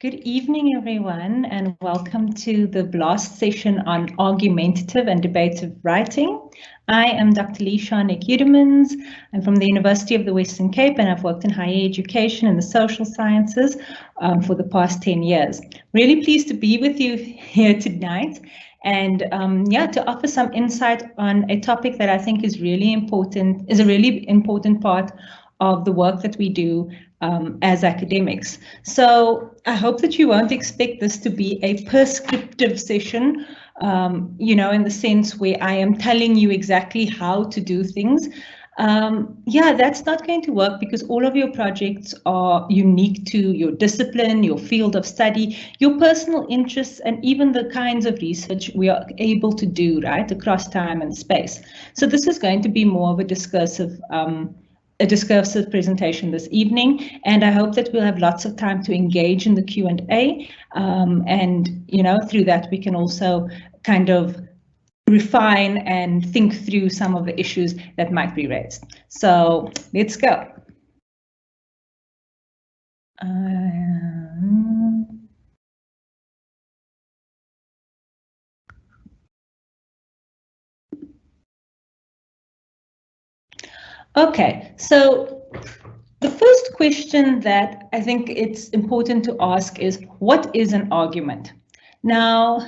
Good evening, everyone, and welcome to the BLAST session on Argumentative and Debative Writing. I am Dr. Leisha Nick-Udemans. I'm from the University of the Western Cape, and I've worked in higher education and the social sciences for the past 10 years. Really pleased to be with you here tonight and to offer some insight on a topic that I think is really important, is a really important part of the work that we do as academics. So I hope that you won't expect this to be a prescriptive session, in the sense where I am telling you exactly how to do things. That's not going to work because all of your projects are unique to your discipline, your field of study, your personal interests, and even the kinds of research we are able to do, right, across time and space. So this is going to be more of a discursive presentation this evening, and I hope that we'll have lots of time to engage in the Q&A, through that we can also kind of refine and think through some of the issues that might be raised. So let's go. Okay, so the first question that I think it's important to ask is, what is an argument? Now,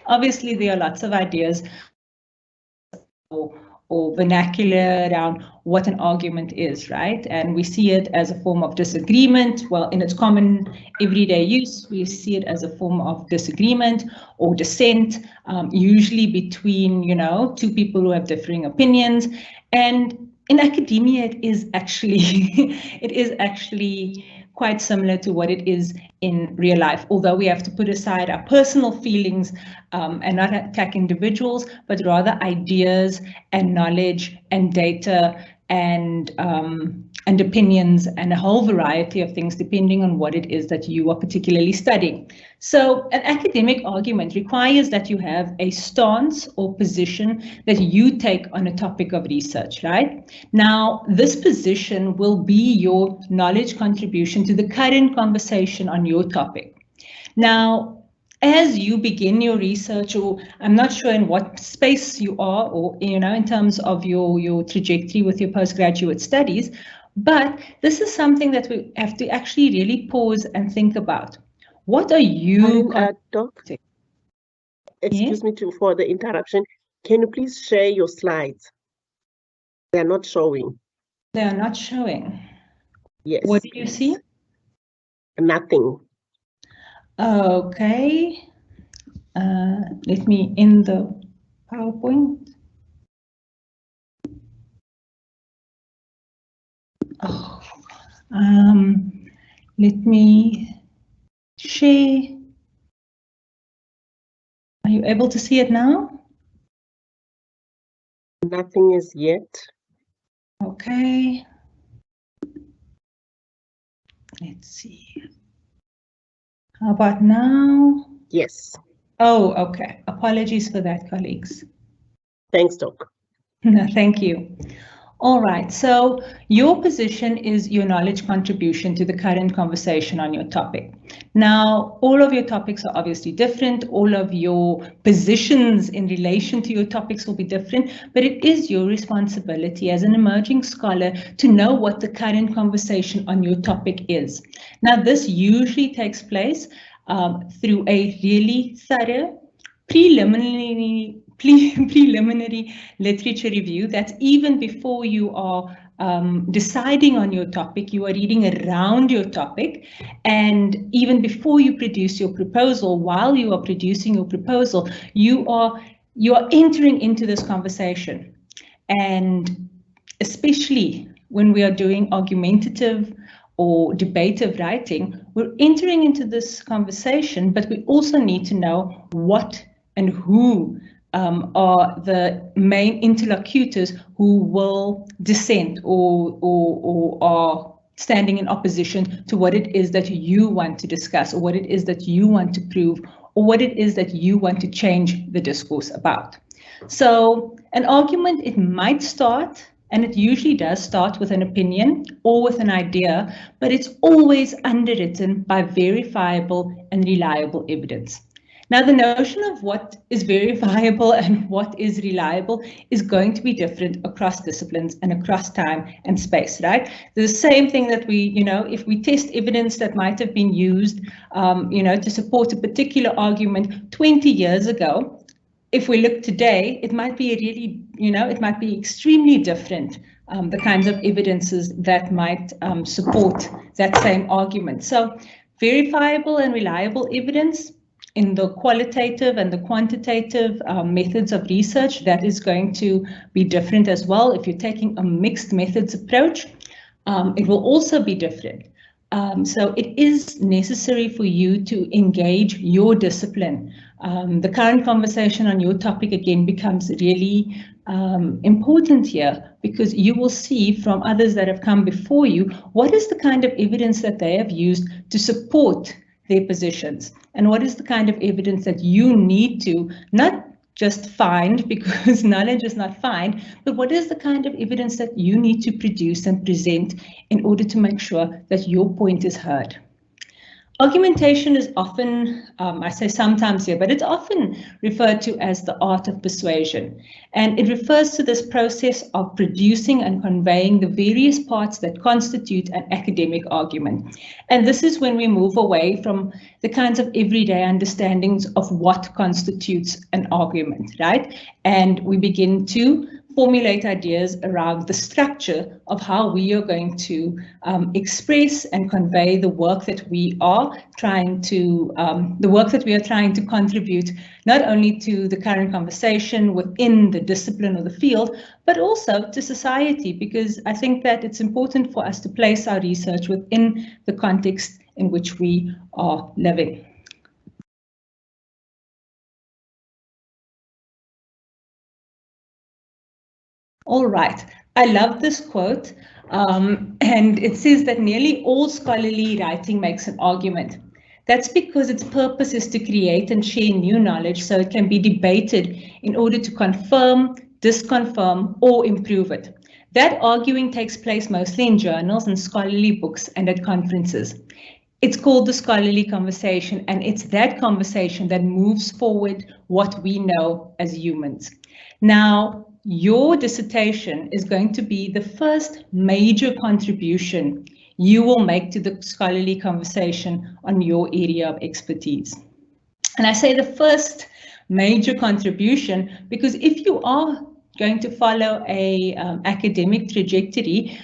obviously there are lots of ideas or vernacular around what an argument is, right? And we see it as a form of disagreement. Well, in its common everyday use, we see it as a form of disagreement or dissent, usually between, two people who have differing opinions. And in academia, it is actually quite similar to what it is in real life, although we have to put aside our personal feelings and not attack individuals, but rather ideas and knowledge and data and opinions and a whole variety of things depending on what it is that you are particularly studying. So an academic argument requires that you have a stance or position that you take on a topic of research, right? Now, this position will be your knowledge contribution to the current conversation on your topic. Now, as you begin your research, or I'm not sure in what space you are, or in terms of your trajectory with your postgraduate studies, but this is something that we have to actually really pause and think about. What are you? Doc, excuse me for the interruption. Can you please share your slides? They are not showing. They are not showing. Yes. What do you see? Nothing. Okay. Let me in the PowerPoint. Oh, let me share. Are you able to see it now? Nothing is yet. Okay. Let's see. How about now? Yes. Oh, okay. Apologies for that, colleagues. Thanks, Doc. No, thank you. All right, so your position is your knowledge contribution to the current conversation on your topic. Now, all of your topics are obviously different. All of your positions in relation to your topics will be different, but it is your responsibility as an emerging scholar to know what the current conversation on your topic is. Now, this usually takes place through a really thorough preliminary literature review. That's even before you are deciding on your topic, you are reading around your topic, and even before you produce your proposal, while you are producing your proposal, you are entering into this conversation. And especially when we are doing argumentative or debative writing, we're entering into this conversation, but we also need to know what and who are the main interlocutors who will dissent or are standing in opposition to what it is that you want to discuss, or what it is that you want to prove, or what it is that you want to change the discourse about. So an argument, it might start And it usually does start with an opinion or with an idea, but it's always underwritten by verifiable and reliable evidence. Now, the notion of what is verifiable and what is reliable is going to be different across disciplines and across time and space, right? The same thing that we, if we test evidence that might have been used, to support a particular argument 20 years ago, if we look today, it might be really, it might be extremely different, the kinds of evidences that might support that same argument. So verifiable and reliable evidence in the qualitative and the quantitative methods of research, that is going to be different as well. If you're taking a mixed methods approach, it will also be different. So it is necessary for you to engage your discipline. The current conversation on your topic again becomes really important here, because you will see from others that have come before you what is the kind of evidence that they have used to support their positions, and what is the kind of evidence that you need to not just find, because knowledge is not found, but what is the kind of evidence that you need to produce and present in order to make sure that your point is heard. Argumentation is often, I say sometimes here, but it's often referred to as the art of persuasion. And it refers to this process of producing and conveying the various parts that constitute an academic argument. And this is when we move away from the kinds of everyday understandings of what constitutes an argument, right? And we begin to formulate ideas around the structure of how we are going to express and convey the work that we are trying to, contribute, not only to the current conversation within the discipline or the field, but also to society, because I think that it's important for us to place our research within the context in which we are living. All right, I love this quote, and it says that nearly all scholarly writing makes an argument. That's because its purpose is to create and share new knowledge so it can be debated in order to confirm, disconfirm, or improve it. That arguing takes place mostly in journals and scholarly books and at conferences. It's called the scholarly conversation, and it's that conversation that moves forward what we know as humans. Now, your dissertation is going to be the first major contribution you will make to the scholarly conversation on your area of expertise. And I say the first major contribution because if you are going to follow a academic trajectory,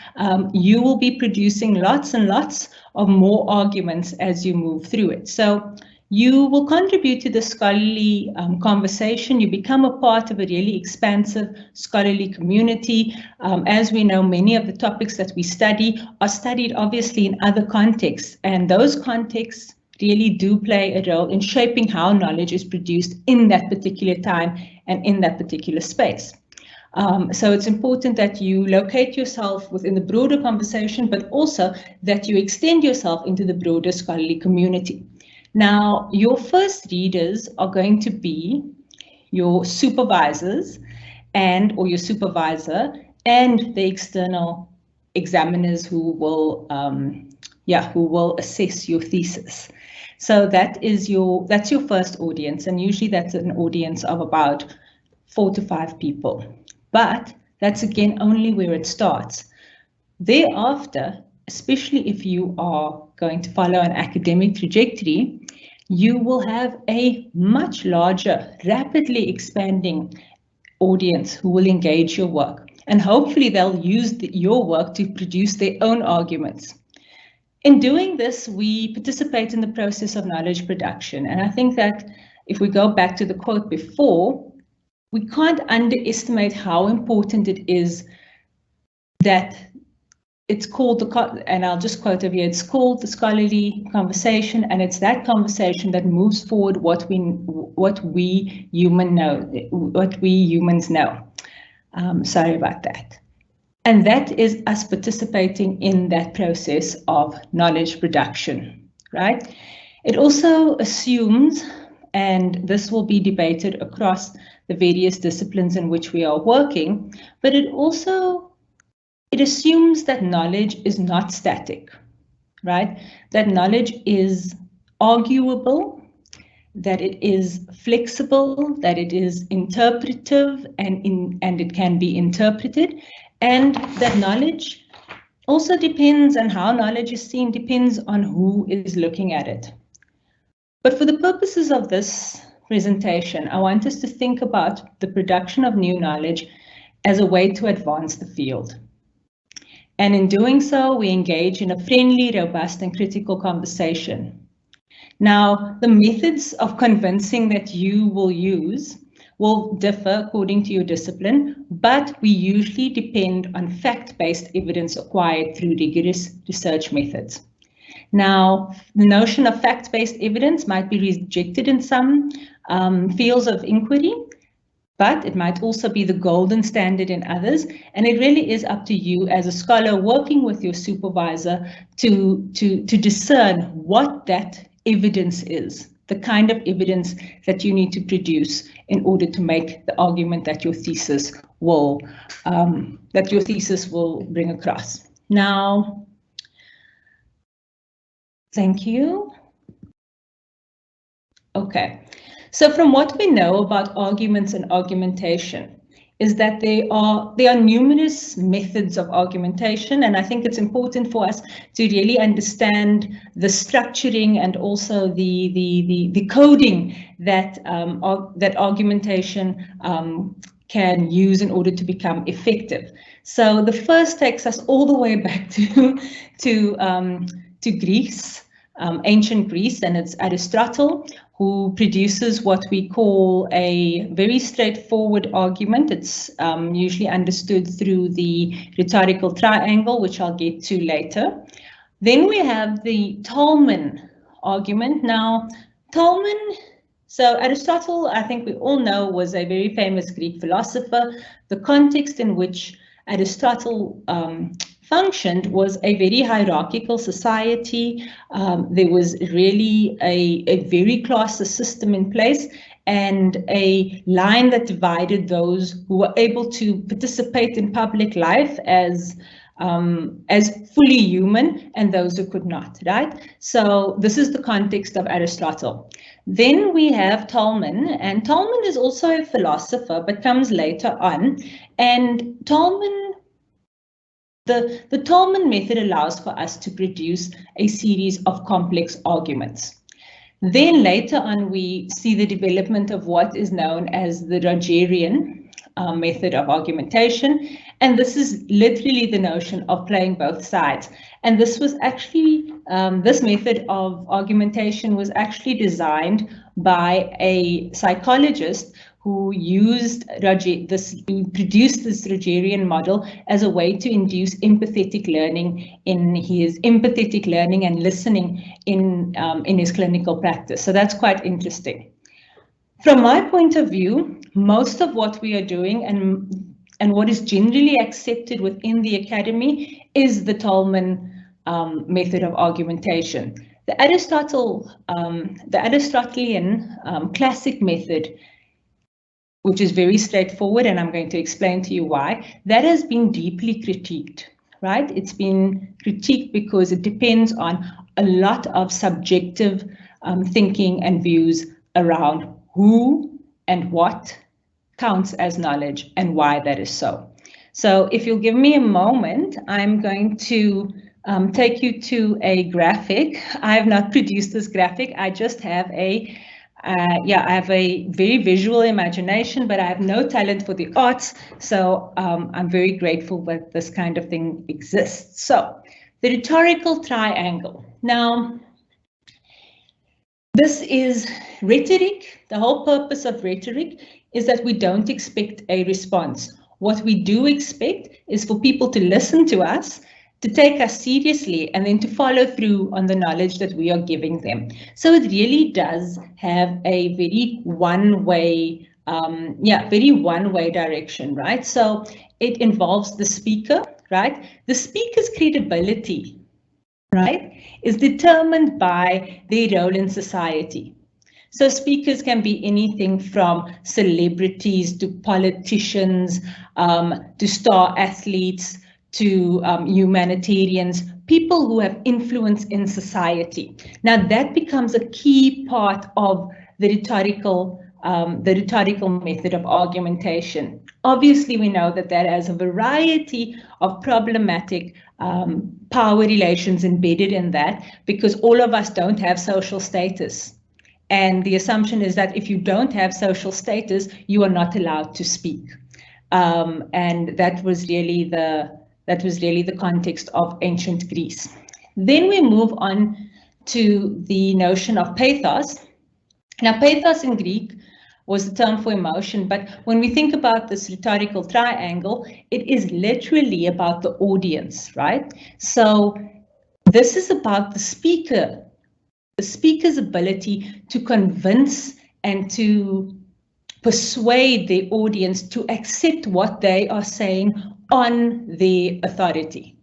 you will be producing lots and lots of more arguments as you move through it. So you will contribute to the scholarly conversation. You become a part of a really expansive scholarly community. As we know, many of the topics that we study are studied obviously in other contexts, and those contexts really do play a role in shaping how knowledge is produced in that particular time and in that particular space. So it's important that you locate yourself within the broader conversation, but also that you extend yourself into the broader scholarly community. Now, your first readers are going to be your supervisors or your supervisor and the external examiners who will assess your thesis. So that's your first audience, and usually that's an audience of about 4 to 5 people. But that's again only where it starts. Thereafter, especially if you are going to follow an academic trajectory, you will have a much larger, rapidly expanding audience who will engage your work. And hopefully they'll use your work to produce their own arguments. In doing this, we participate in the process of knowledge production. And I think that if we go back to the quote before, we can't underestimate how important it is that it's called and I'll just quote over here, it's called the scholarly conversation, and it's that conversation that moves forward what we humans know. Sorry about that. And that is us participating in that process of knowledge production, right? It also assumes, and this will be debated across the various disciplines in which we are working, but it also it assumes that knowledge is not static, right? That knowledge is arguable, that it is flexible, that it is interpretive, and it can be interpreted, and that knowledge also depends on how knowledge is seen, depends on who is looking at it. But for the purposes of this presentation, I want us to think about the production of new knowledge as a way to advance the field. And in doing so, we engage in a friendly, robust, and critical conversation. Now, the methods of convincing that you will use will differ according to your discipline, but we usually depend on fact-based evidence acquired through rigorous research methods. Now, the notion of fact-based evidence might be rejected in some fields of inquiry, but it might also be the golden standard in others, and it really is up to you as a scholar working with your supervisor to discern what that evidence is, the kind of evidence that you need to produce in order to make the argument that your thesis will bring across. Now, thank you. Okay, so from what we know about arguments and argumentation is that there are numerous methods of argumentation, and I think it's important for us to really understand the structuring and also the coding that that argumentation can use in order to become effective. So the first takes us all the way back to Greece, ancient Greece, and it's Aristotle who produces what we call a very straightforward argument. It's usually understood through the rhetorical triangle, which I'll get to later. Then we have the Tolman argument. Now, Tolman, so Aristotle, I think we all know, was a very famous Greek philosopher. The context in which Aristotle functioned was a very hierarchical society. There was really a very classist system in place, and a line that divided those who were able to participate in public life as fully human and those who could not, right? So this is the context of Aristotle. Then we have Tolman, and Tolman is also a philosopher, but comes later on. And Tolman, the Tolman method allows for us to produce a series of complex arguments. Then later on, we see the development of what is known as the Rogerian method of argumentation. And this is literally the notion of playing both sides. And this was actually, this method of argumentation was actually designed by a psychologist who used produced this Rogerian model as a way to induce empathetic learning in his empathetic learning and listening in his clinical practice. So that's quite interesting. From my point of view, most of what we are doing and what is generally accepted within the academy is the Tolman method of argumentation. The Aristotelian classic method, which is very straightforward, and I'm going to explain to you why, that has been deeply critiqued, right? It's been critiqued because it depends on a lot of subjective thinking and views around who and what counts as knowledge and why that is so. So if you'll give me a moment, I'm going to take you to a graphic. I have not produced this graphic. I just have I have a very visual imagination, but I have no talent for the arts. So I'm very grateful that this kind of thing exists. So the rhetorical triangle. Now, this is rhetoric. The whole purpose of rhetoric is that we don't expect a response. What we do expect is for people to listen to us, to take us seriously, and then to follow through on the knowledge that we are giving them. So it really does have a very one-way, direction, right? So it involves the speaker, right? The speaker's credibility, right, is determined by their role in society. So speakers can be anything from celebrities to politicians, to star athletes, to humanitarians, people who have influence in society. Now that becomes a key part of the rhetorical method of argumentation. Obviously, we know that that has a variety of problematic power relations embedded in that, because all of us don't have social status. And the assumption is that if you don't have social status, you are not allowed to speak. And that was really the context of ancient Greece. Then we move on to the notion of pathos. Now, pathos in Greek was the term for emotion, but when we think about this rhetorical triangle, it is literally about the audience, right? So this is about the speaker's ability to convince and to persuade the audience to accept what they are saying on their authority.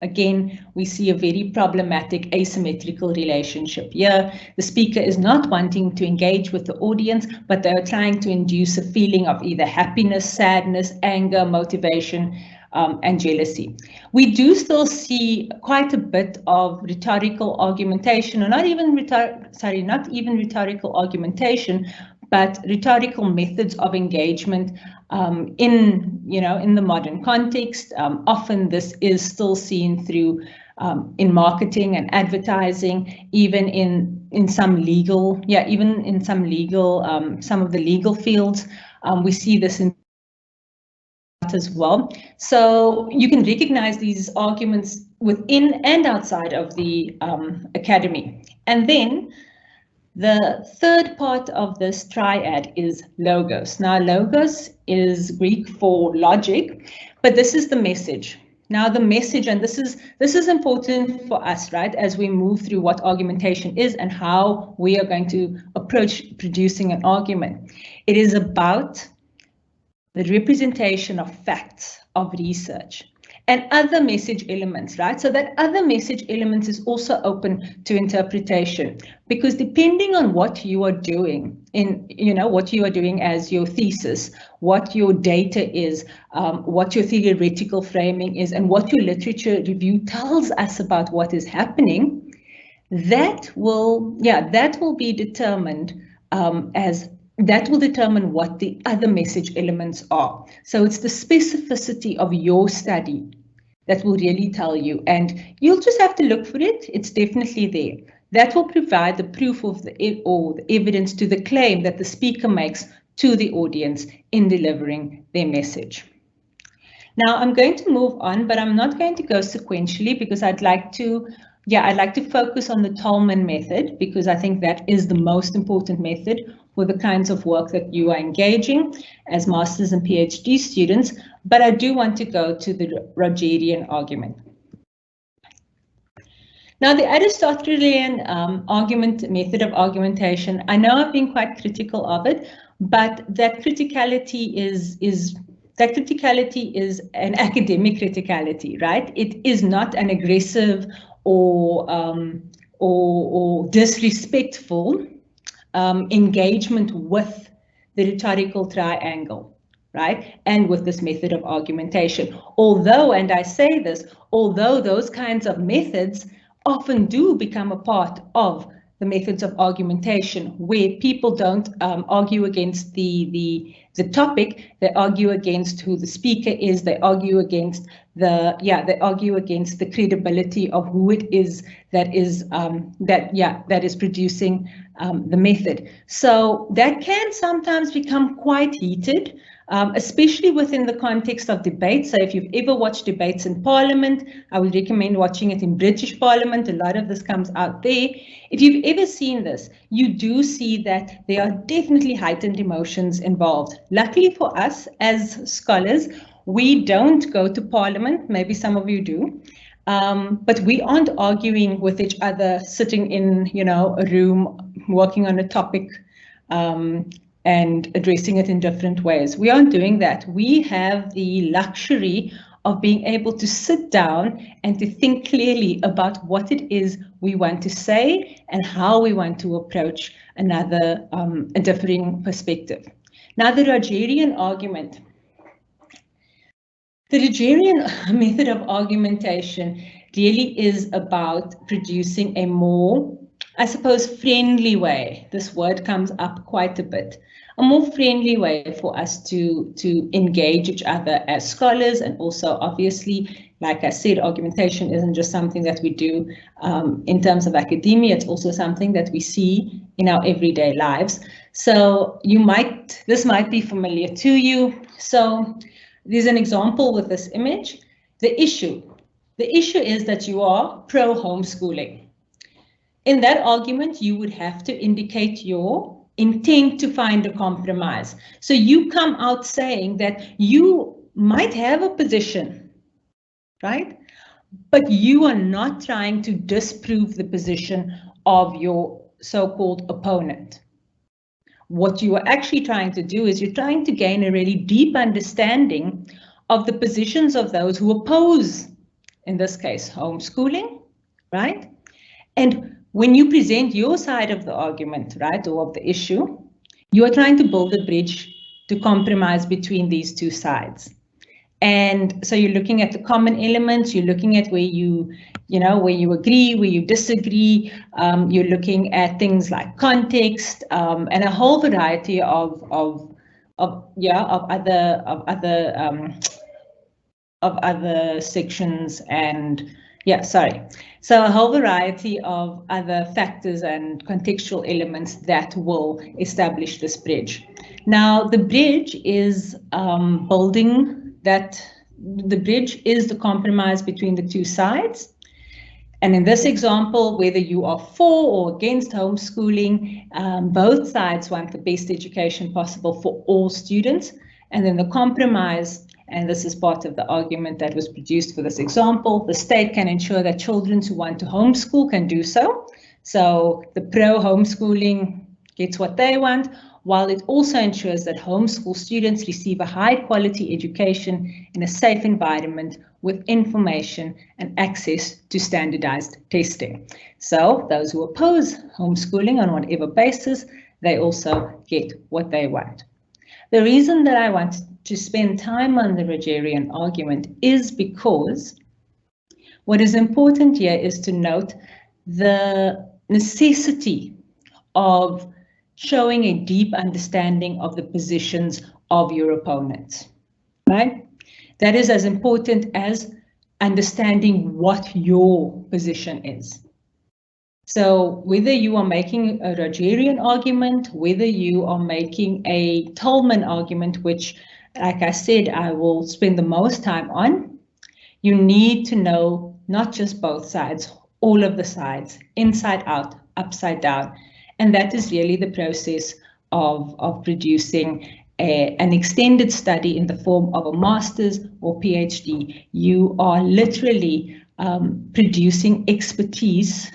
Again, we see a very problematic asymmetrical relationship here. The speaker is not wanting to engage with the audience, but they are trying to induce a feeling of either happiness, sadness, anger, motivation, and jealousy. We do still see quite a bit of rhetorical argumentation, or not even rhetorical argumentation, but rhetorical methods of engagement in the modern context. Often this is still seen through in marketing and advertising, even in some legal, some of the legal fields. We see this in as well. So you can recognize these arguments within and outside of the academy. And then the third part of this triad is logos. Now, logos is Greek for logic, but this is the message. Now, the message, and this is important for us, right, as we move through what argumentation is and how we are going to approach producing an argument. It is about the representation of facts, of research, and other message elements, right? So that other message elements is also open to interpretation, because depending on what you are doing what you are doing as your thesis, what your data is, what your theoretical framing is, and what your literature review tells us about what is happening, that will be determined that will determine what the other message elements are. So it's the specificity of your study that will really tell you, and you'll just have to look for it. It's definitely there. That will provide the proof of the evidence to the claim that the speaker makes to the audience in delivering their message. Now I'm going to move on, but I'm not going to go sequentially, because I'd like to focus on the Tolman method, because I think that is the most important method for the kinds of work that you are engaging as masters and PhD students. But I do want to go to the Rogerian argument. Now, the Aristotelian method of argumentation, I know I've been quite critical of it, but that criticality is an academic criticality, right? It is not an aggressive or disrespectful engagement with the rhetorical triangle, right? And with this method of argumentation. Although, and I say this, although those kinds of methods often do become a part of the methods of argumentation, where people don't argue against the topic, they argue against who the speaker is, they argue against the credibility of who it is that is producing the method. So that can sometimes become quite heated, especially within the context of debate. So if you've ever watched debates in Parliament, I would recommend watching it in British Parliament. A lot of this comes out there. If you've ever seen this, you do see that there are definitely heightened emotions involved. Luckily for us as scholars, we don't go to Parliament. Maybe some of you do. But we aren't arguing with each other, sitting in, a room, working on a topic, and addressing it in different ways. We aren't doing that. We have the luxury of being able to sit down and to think clearly about what it is we want to say and how we want to approach a differing perspective. Now, the Rogerian argument. The Rogerian method of argumentation really is about producing a more, I suppose, friendly way. This word comes up quite a bit. A more friendly way for us to engage each other as scholars, and also obviously, like I said, argumentation isn't just something that we do in terms of academia, it's also something that we see in our everyday lives. So this might be familiar to you. So there's an example with this image. The issue is that you are pro homeschooling. In that argument, you would have to indicate your intent to find a compromise. So you come out saying that you might have a position, right? But you are not trying to disprove the position of your so-called opponent. What you are actually trying to do is you're trying to gain a really deep understanding of the positions of those who oppose, in this case, homeschooling, right? And when you present your side of the argument, right, or of the issue, you are trying to build a bridge to compromise between these two sides. And so you're looking at the common elements, you're looking at where where you agree, where you disagree, you're looking at things like context, and a whole variety of other sections and so a whole variety of other factors and contextual elements that will establish this bridge. Now, the bridge is the bridge is the compromise between the two sides. And in this example, whether you are for or against homeschooling, both sides want the best education possible for all students. And then the compromise, and this is part of the argument that was produced for this example, the state can ensure that children who want to homeschool can do so. So the pro-homeschooling gets what they want, while it also ensures that homeschool students receive a high-quality education in a safe environment with information and access to standardized testing. So those who oppose homeschooling on whatever basis, they also get what they want. The reason that I want to spend time on the Rogerian argument is because what is important here is to note the necessity of showing a deep understanding of the positions of your opponents, right? That is as important as understanding what your position is. So whether you are making a Rogerian argument, whether you are making a Tolman argument, which, like I said, I will spend the most time on, you need to know not just both sides, all of the sides, inside out, upside down. And that is really the process of producing an extended study in the form of a master's or PhD. You are literally producing expertise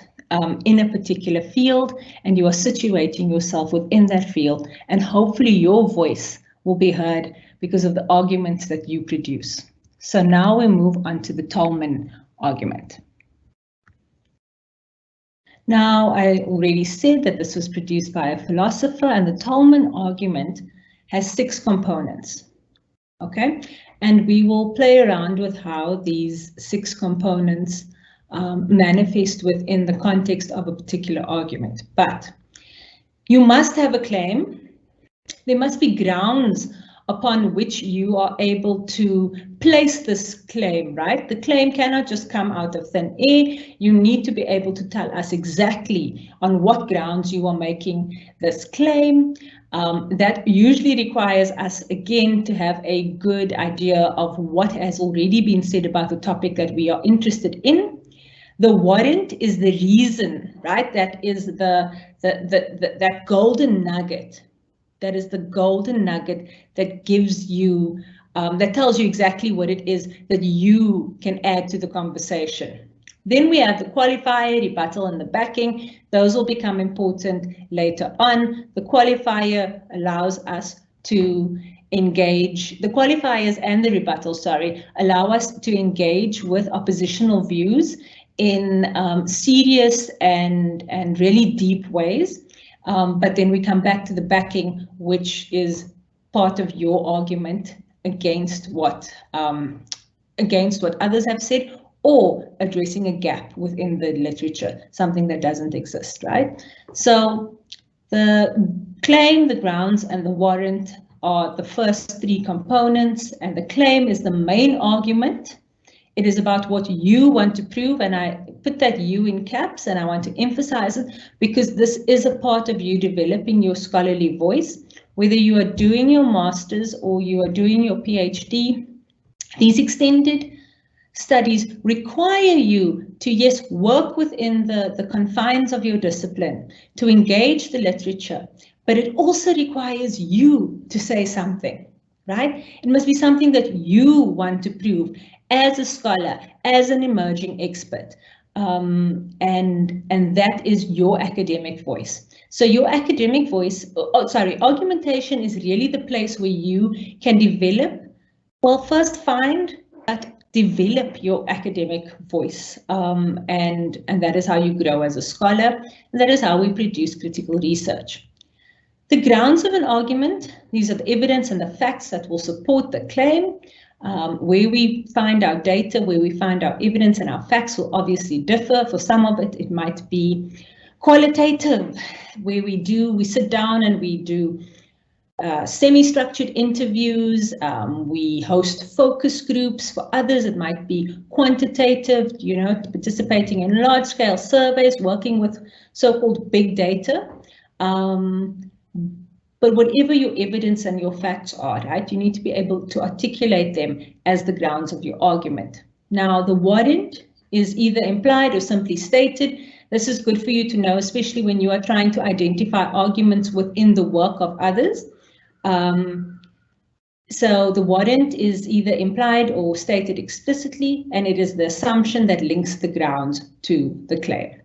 in a particular field, and you are situating yourself within that field, and hopefully your voice will be heard because of the arguments that you produce. So now we move on to the Tolman argument. Now, I already said that this was produced by a philosopher, and the Tolman argument has 6 components, okay? And we will play around with how these 6 components manifest within the context of a particular argument. But you must have a claim. There must be grounds upon which you are able to place this claim, right? The claim cannot just come out of thin air. You need to be able to tell us exactly on what grounds you are making this claim. That usually requires us, again, to have a good idea of what has already been said about the topic that we are interested in. The warrant is the reason, right? That is that golden nugget. That is the golden nugget that gives you, that tells you exactly what it is that you can add to the conversation. Then we have the qualifier, rebuttal, and the backing. Those will become important later on. The qualifier allows us to engage, the qualifiers and the rebuttal, allow us to engage with oppositional views in serious and really deep ways. But then we come back to the backing, which is part of your argument against what against what others have said, or addressing a gap within the literature, something that doesn't exist, right? So the claim, the grounds, and the warrant are the first three components, and the claim is the main argument. It is about what you want to prove, and I put that you in caps, and I want to emphasize it because this is a part of you developing your scholarly voice. Whether you are doing your master's or you are doing your PhD, these extended studies require you to, yes, work within the confines of your discipline, to engage the literature, but it also requires you to say something, right? It must be something that you want to prove as a scholar, as an emerging expert, and that is your academic voice. So your academic voice, argumentation is really the place where you can develop, well, first find, but develop your academic voice, and that is how you grow as a scholar, and that is how we produce critical research. The grounds of an argument, these are the evidence and the facts that will support the claim. Where we find our data, where we find our evidence and our facts will obviously differ. For some of it, it might be qualitative, where we sit down and we do semi-structured interviews, we host focus groups. For others, it might be quantitative, participating in large-scale surveys, working with so-called big data. But whatever your evidence and your facts are, right, you need to be able to articulate them as the grounds of your argument. Now, the warrant is either implied or simply stated. This is good for you to know, especially when you are trying to identify arguments within the work of others. So the warrant is either implied or stated explicitly, and it is the assumption that links the grounds to the claim.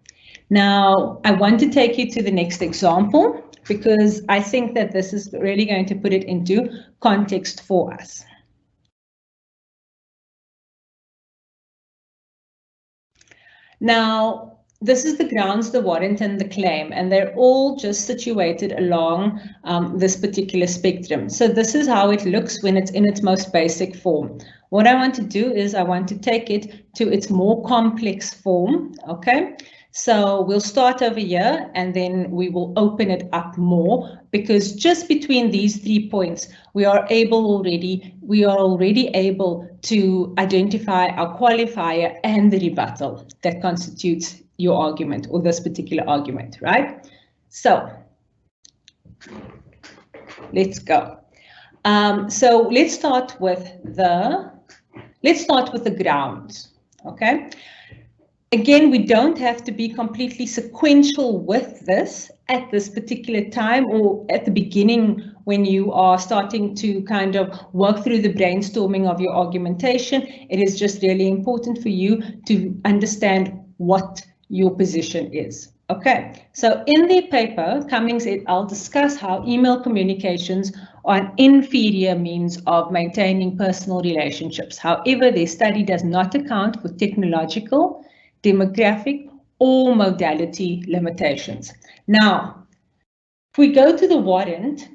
Now, I want to take you to the next example, because I think that this is really going to put it into context for us. Now, this is the grounds, the warrant, and the claim, and they're all just situated along this particular spectrum. So this is how it looks when it's in its most basic form. What I want to do is I want to take it to its more complex form, okay? So we'll start over here and then we will open it up more, because just between these 3 points, we are already able to identify our qualifier and the rebuttal that constitutes your argument or this particular argument, right? So let's go. So let's start with the grounds, okay? Again, we don't have to be completely sequential with this at this particular time or at the beginning when you are starting to kind of work through the brainstorming of your argumentation. It is just really important for you to understand what your position is. Okay, so in their paper, Cummings et al. Discuss how email communications are an inferior means of maintaining personal relationships. However, their study does not account for technological, demographic, or modality limitations. Now, if we go to the warrant,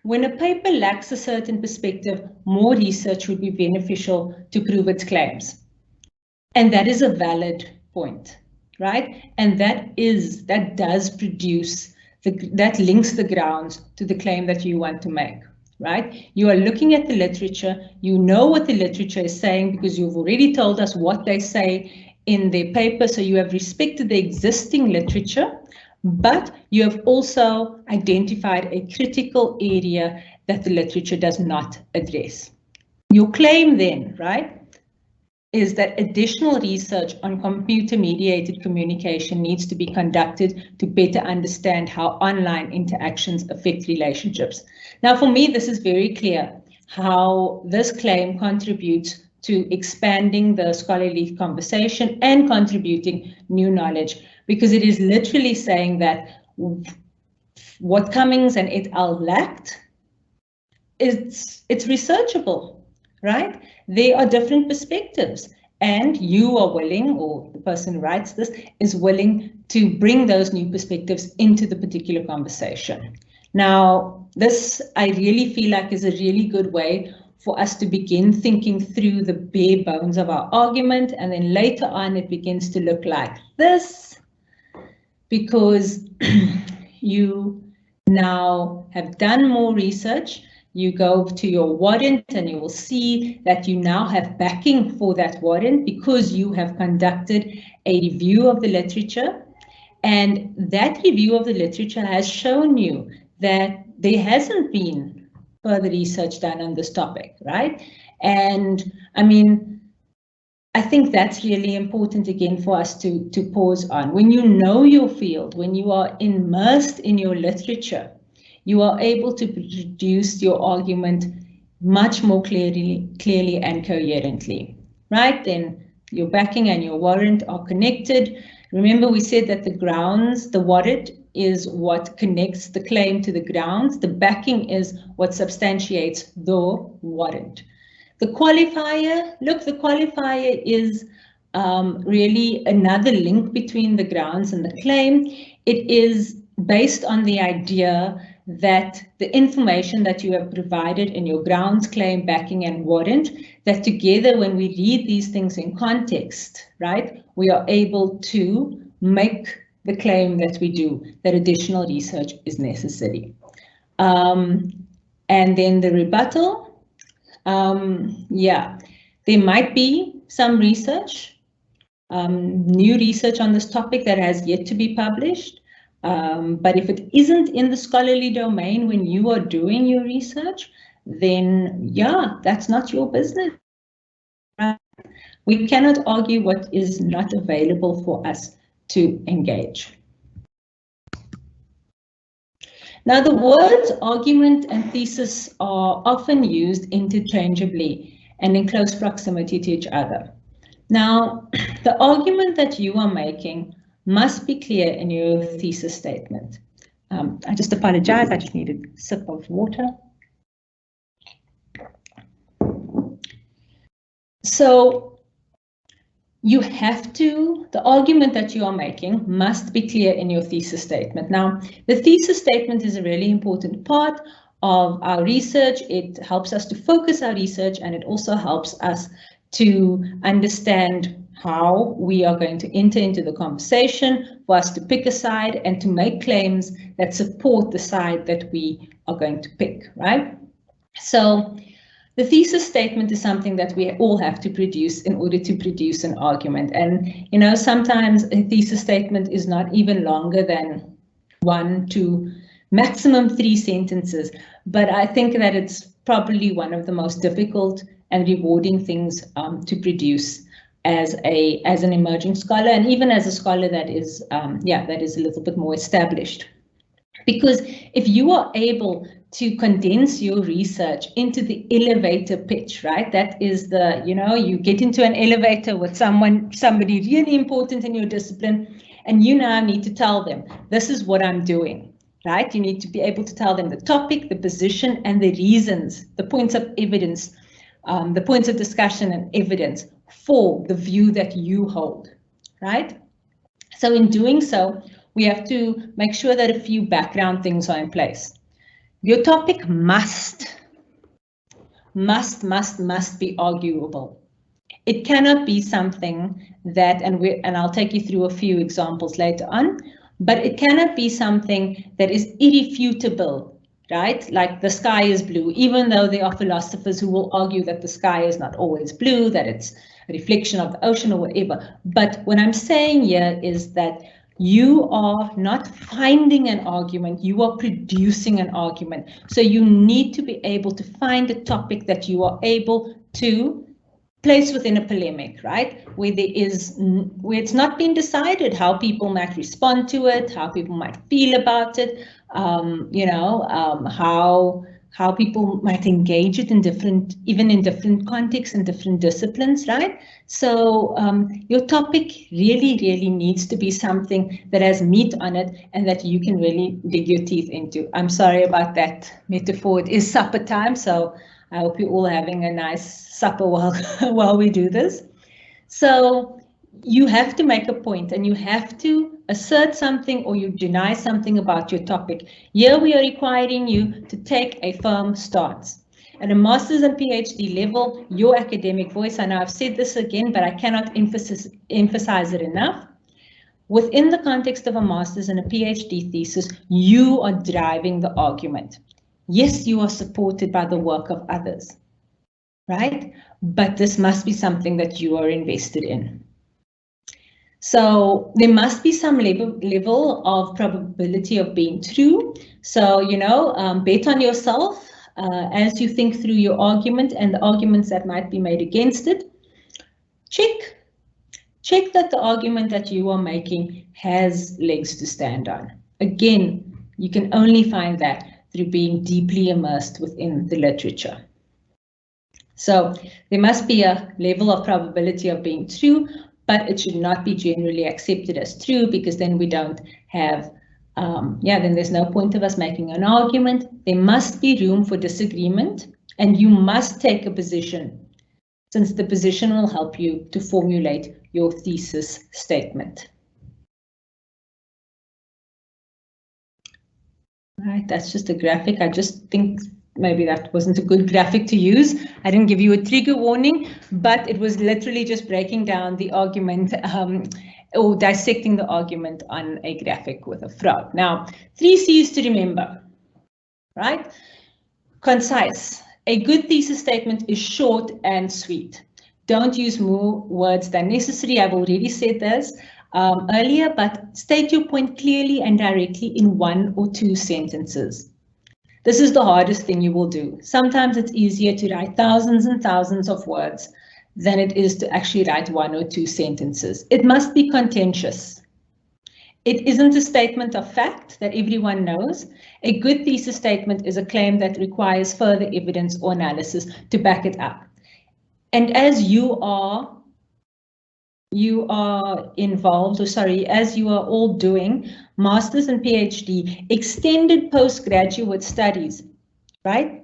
when a paper lacks a certain perspective, more research would be beneficial to prove its claims. And that is a valid point, right? And that does produce, that links the grounds to the claim that you want to make, right? You are looking at the literature, you know what the literature is saying because you've already told us what they say in their paper, so you have respected the existing literature, but you have also identified a critical area that the literature does not address. Your claim then, right, is that additional research on computer-mediated communication needs to be conducted to better understand how online interactions affect relationships. Now, for me, this is very clear how this claim contributes to expanding the scholarly conversation and contributing new knowledge, because it is literally saying that what Cummings and et al. Lacked, it's researchable, right? There are different perspectives, and you are willing, or the person who writes this is willing to bring those new perspectives into the particular conversation. Now, this I really feel like is a really good way for us to begin thinking through the bare bones of our argument, and then later on it begins to look like this, because you now have done more research. You go to your warrant and you will see that you now have backing for that warrant because you have conducted a review of the literature, and that review of the literature has shown you that there hasn't been further research done on this topic, right? And I mean, I think that's really important again for us to pause on. When you know your field, when you are immersed in your literature, you are able to produce your argument much more clearly and coherently, right? Then your backing and your warrant are connected. Remember, we said that the grounds, the warrant is what connects the claim to the grounds. The backing is what substantiates the warrant. The qualifier, look, the qualifier is really another link between the grounds and the claim. It is based on the idea that the information that you have provided in your grounds, claim, backing, and warrant, that together when we read these things in context, right, we are able to make the claim that we do, that additional research is necessary. And then the rebuttal. Yeah, there might be some research, new research on this topic that has yet to be published. But if it isn't in the scholarly domain when you are doing your research, then yeah, that's not your business. Right? We cannot argue what is not available for us to engage. Now, the words argument and thesis are often used interchangeably and in close proximity to each other. Now, the argument that you are making must be clear in your thesis statement. I just apologize, I just need a sip of water. So you have to, the argument that you are making must be clear in your thesis statement. Now, the thesis statement is a really important part of our research. It helps us to focus our research, and it also helps us to understand how we are going to enter into the conversation, for us to pick a side and to make claims that support the side that we are going to pick, right? So the thesis statement is something that we all have to produce in order to produce an argument. And, you know, sometimes a thesis statement is not even longer than 1 to maximum 3 sentences. But I think that it's probably one of the most difficult and rewarding things to produce as an emerging scholar, and even as a scholar that is that is a little bit more established. Because if you are able to condense your research into the elevator pitch, right? That is the, you know, you get into an elevator with somebody really important in your discipline, and you now need to tell them, this is what I'm doing, right? You need to be able to tell them the topic, the position, and the reasons, the points of evidence, the points of discussion and evidence for the view that you hold, right? So in doing so, we have to make sure that a few background things are in place. Your topic must be arguable. It cannot be something that, and I'll take you through a few examples later on, but it cannot be something that is irrefutable, right? Like the sky is blue, even though there are philosophers who will argue that the sky is not always blue, that it's a reflection of the ocean or whatever. But what I'm saying here is that you are not finding an argument, you are producing an argument. So you need to be able to find a topic that you are able to place within a polemic, right? Where it's not been decided how people might respond to it, how people might feel about it, how people might engage it in different contexts and different disciplines, right? So your topic really needs to be something that has meat on it and that you can really dig your teeth into. I'm sorry about that metaphor. It is supper time, so I hope you're all having a nice supper while we do this. So you have to make a point and you have to assert something or you deny something about your topic. Here we are requiring you to take a firm stance. At a master's and PhD level, your academic voice, I know I've said this again, but I cannot emphasize it enough. Within the context of a master's and a PhD thesis, you are driving the argument. Yes, you are supported by the work of others, right? But this must be something that you are invested in. So there must be some level of probability of being true. So, bet on yourself as you think through your argument and the arguments that might be made against it. Check that the argument that you are making has legs to stand on. Again, you can only find that through being deeply immersed within the literature. So there must be a level of probability of being true, but it should not be generally accepted as true, because then we don't have, then there's no point of us making an argument. There must be room for disagreement, and you must take a position, since the position will help you to formulate your thesis statement. Right, that's just a graphic. I just think maybe that wasn't a good graphic to use. I didn't give you a trigger warning, but it was literally just breaking down the argument or dissecting the argument on a graphic with a frog. Now, 3 C's to remember, right? Concise. A good thesis statement is short and sweet. Don't use more words than necessary. I've already said this earlier, but state your point clearly and directly in 1 or 2 sentences. This is the hardest thing you will do. Sometimes it's easier to write thousands and thousands of words than it is to actually write 1 or 2 sentences. It must be contentious. It isn't a statement of fact that everyone knows. A good thesis statement is a claim that requires further evidence or analysis to back it up. And as you are involved, as you are all doing master's and PhD, extended postgraduate studies, right?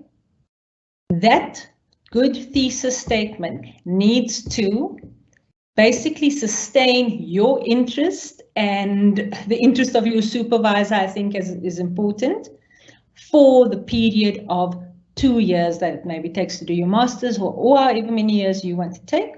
That good thesis statement needs to basically sustain your interest and the interest of your supervisor, I think is important, for the period of 2 years that it maybe takes to do your master's, or however many years you want to take.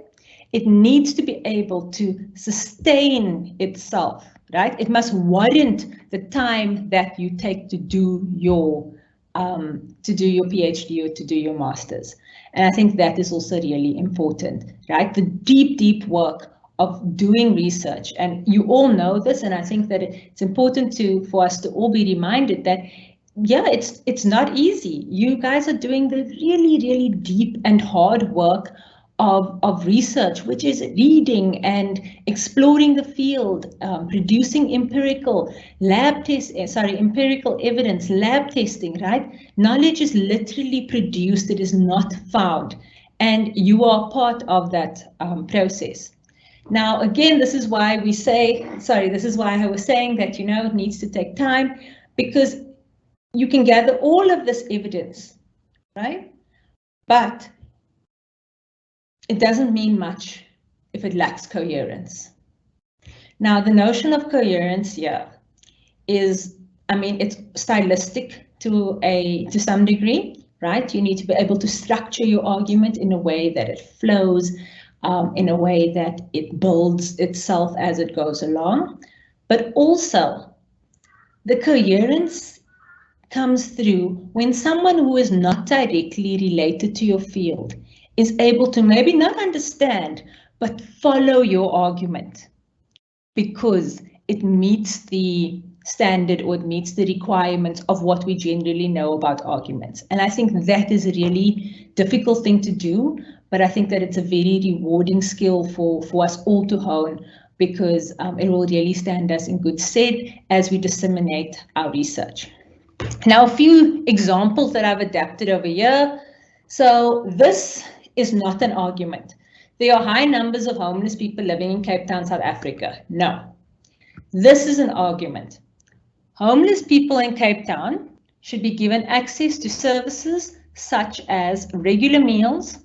It needs to be able to sustain itself, right? It must warrant the time that you take to do your PhD or to do your master's. And I think that is also really important, right? The deep work of doing research, and you all know this, and I think that it's important for us to all be reminded that, yeah, it's not easy. You guys are doing the really deep and hard work of research, which is reading and exploring the field, producing empirical evidence, lab testing, right? Knowledge is literally produced, it is not found, and you are part of that process. Now, again, this is why I was saying that, it needs to take time, because you can gather all of this evidence, right? But it doesn't mean much if it lacks coherence. Now, the notion of coherence here is, it's stylistic to some degree, right? You need to be able to structure your argument in a way that it flows, in a way that it builds itself as it goes along. But also, the coherence comes through when someone who is not directly related to your field is able to maybe not understand, but follow your argument, because it meets the standard, or it meets the requirements of what we generally know about arguments. And I think that is a really difficult thing to do, but I think that it's a very rewarding skill for us all to hone, because it will really stand us in good stead as we disseminate our research. Now, a few examples that I've adapted over here. So this is not an argument. There are high numbers of homeless people living in Cape Town, South Africa. No, this is an argument. Homeless people in Cape Town should be given access to services such as regular meals,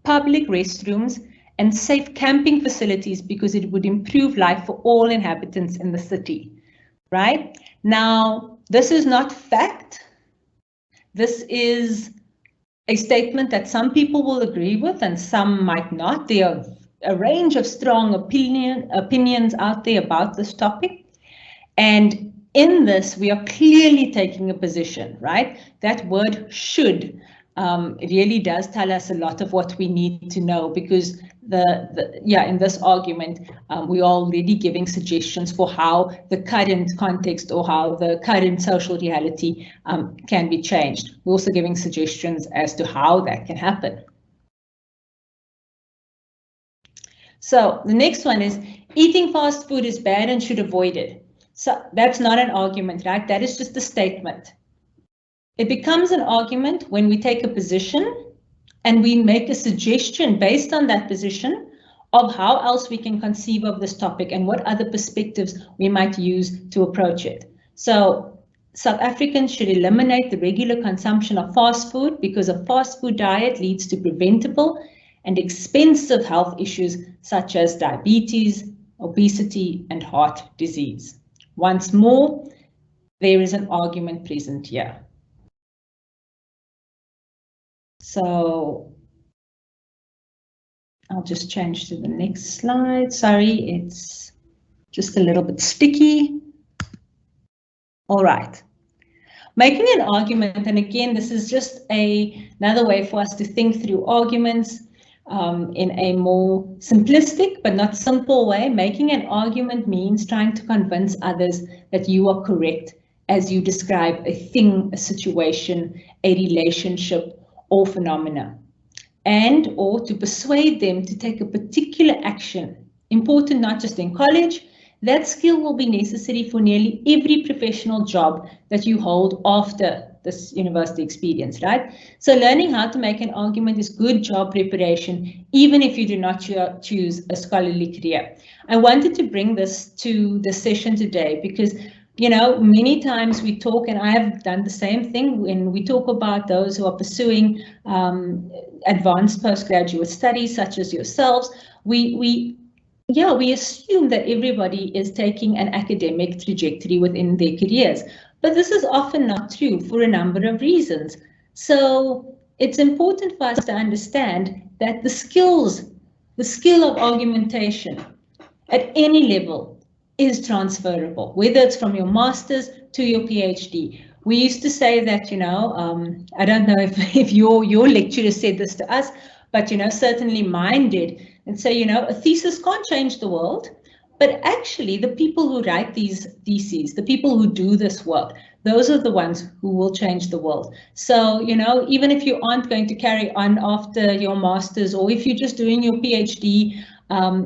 public restrooms, and safe camping facilities, because it would improve life for all inhabitants in the city, right? Now, this is not fact. This is a statement that some people will agree with and some might not. There are a range of strong opinions out there about this topic. And in this, we are clearly taking a position, right? That word should really does tell us a lot of what we need to know, because in this argument, we are already giving suggestions for how the current context or how the current social reality can be changed. We're also giving suggestions as to how that can happen. So the next one is eating fast food is bad and should avoid it. So that's not an argument, right? That is just a statement. It becomes an argument when we take a position and we make a suggestion based on that position of how else we can conceive of this topic and what other perspectives we might use to approach it. So South Africans should eliminate the regular consumption of fast food because a fast food diet leads to preventable and expensive health issues such as diabetes, obesity, and heart disease. Once more, there is an argument present here. So I'll just change to the next slide. Sorry, it's just a little bit sticky. All right. Making an argument, and again, this is just another way for us to think through arguments in a more simplistic but not simple way. Making an argument means trying to convince others that you are correct as you describe a thing, a situation, a relationship, or phenomena, and or to persuade them to take a particular action. Important not just in college. That skill will be necessary for nearly every professional job that you hold after this university experience, right? So learning how to make an argument is good job preparation, even if you do not choose a scholarly career. I wanted to bring this to the session today because, you know, many times we talk, and I have done the same thing when we talk about those who are pursuing advanced postgraduate studies, such as yourselves. We assume that everybody is taking an academic trajectory within their careers, but this is often not true for a number of reasons. So it's important for us to understand that the skill of argumentation at any level is transferable, whether it's from your master's to your PhD. We used to say that, you know, I don't know if your lecturer said this to us, but, you know, certainly mine did, and say, you know, a thesis can't change the world, but actually the people who write these theses, the people who do this work, those are the ones who will change the world. So, you know, even if you aren't going to carry on after your master's, or if you're just doing your PhD,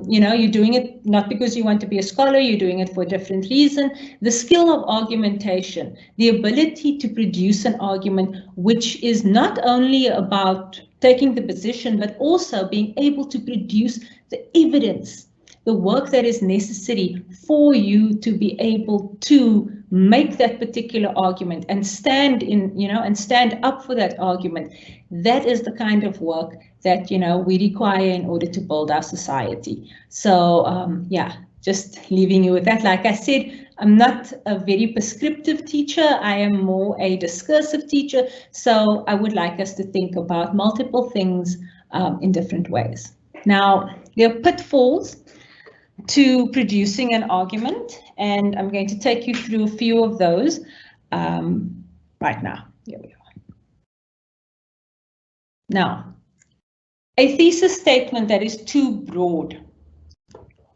you know, you're doing it not because you want to be a scholar, you're doing it for a different reason. The skill of argumentation, the ability to produce an argument, which is not only about taking the position, but also being able to produce the evidence, the work that is necessary for you to be able to make that particular argument and stand in, you know, and stand up for that argument. That is the kind of work that, you know, we require in order to build our society. So yeah, just leaving you with that. Like I said, I'm not a very prescriptive teacher. I am more a discursive teacher. So I would like us to think about multiple things in different ways. Now, there are pitfalls to producing an argument, and I'm going to take you through a few of those right now. Here we are. Now, a thesis statement that is too broad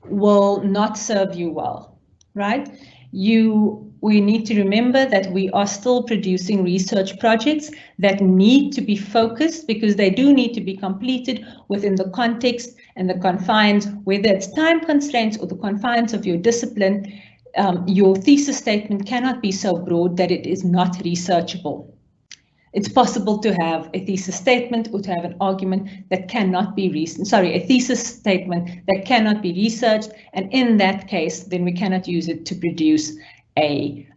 will not serve you well, right? We need to remember that we are still producing research projects that need to be focused, because they do need to be completed within the context and the confines, whether it's time constraints or the confines of your discipline. Your thesis statement cannot be so broad that it is not researchable. It's possible to have a thesis statement or to have an argument that cannot be a thesis statement that cannot be researched, and in that case, then we cannot use it to produce a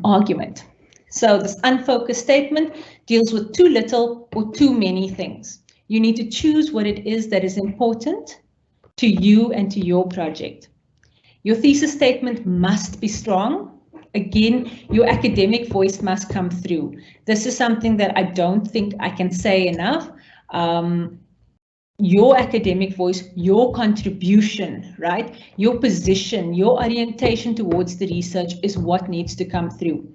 argument. So this unfocused statement deals with too little or too many things. You need to choose what it is that is important to you and to your project. Your thesis statement must be strong. again, your academic voice must come through. This is something that I don't think I can say enough. Your academic voice, your contribution, right? Your position, your orientation towards the research is what needs to come through.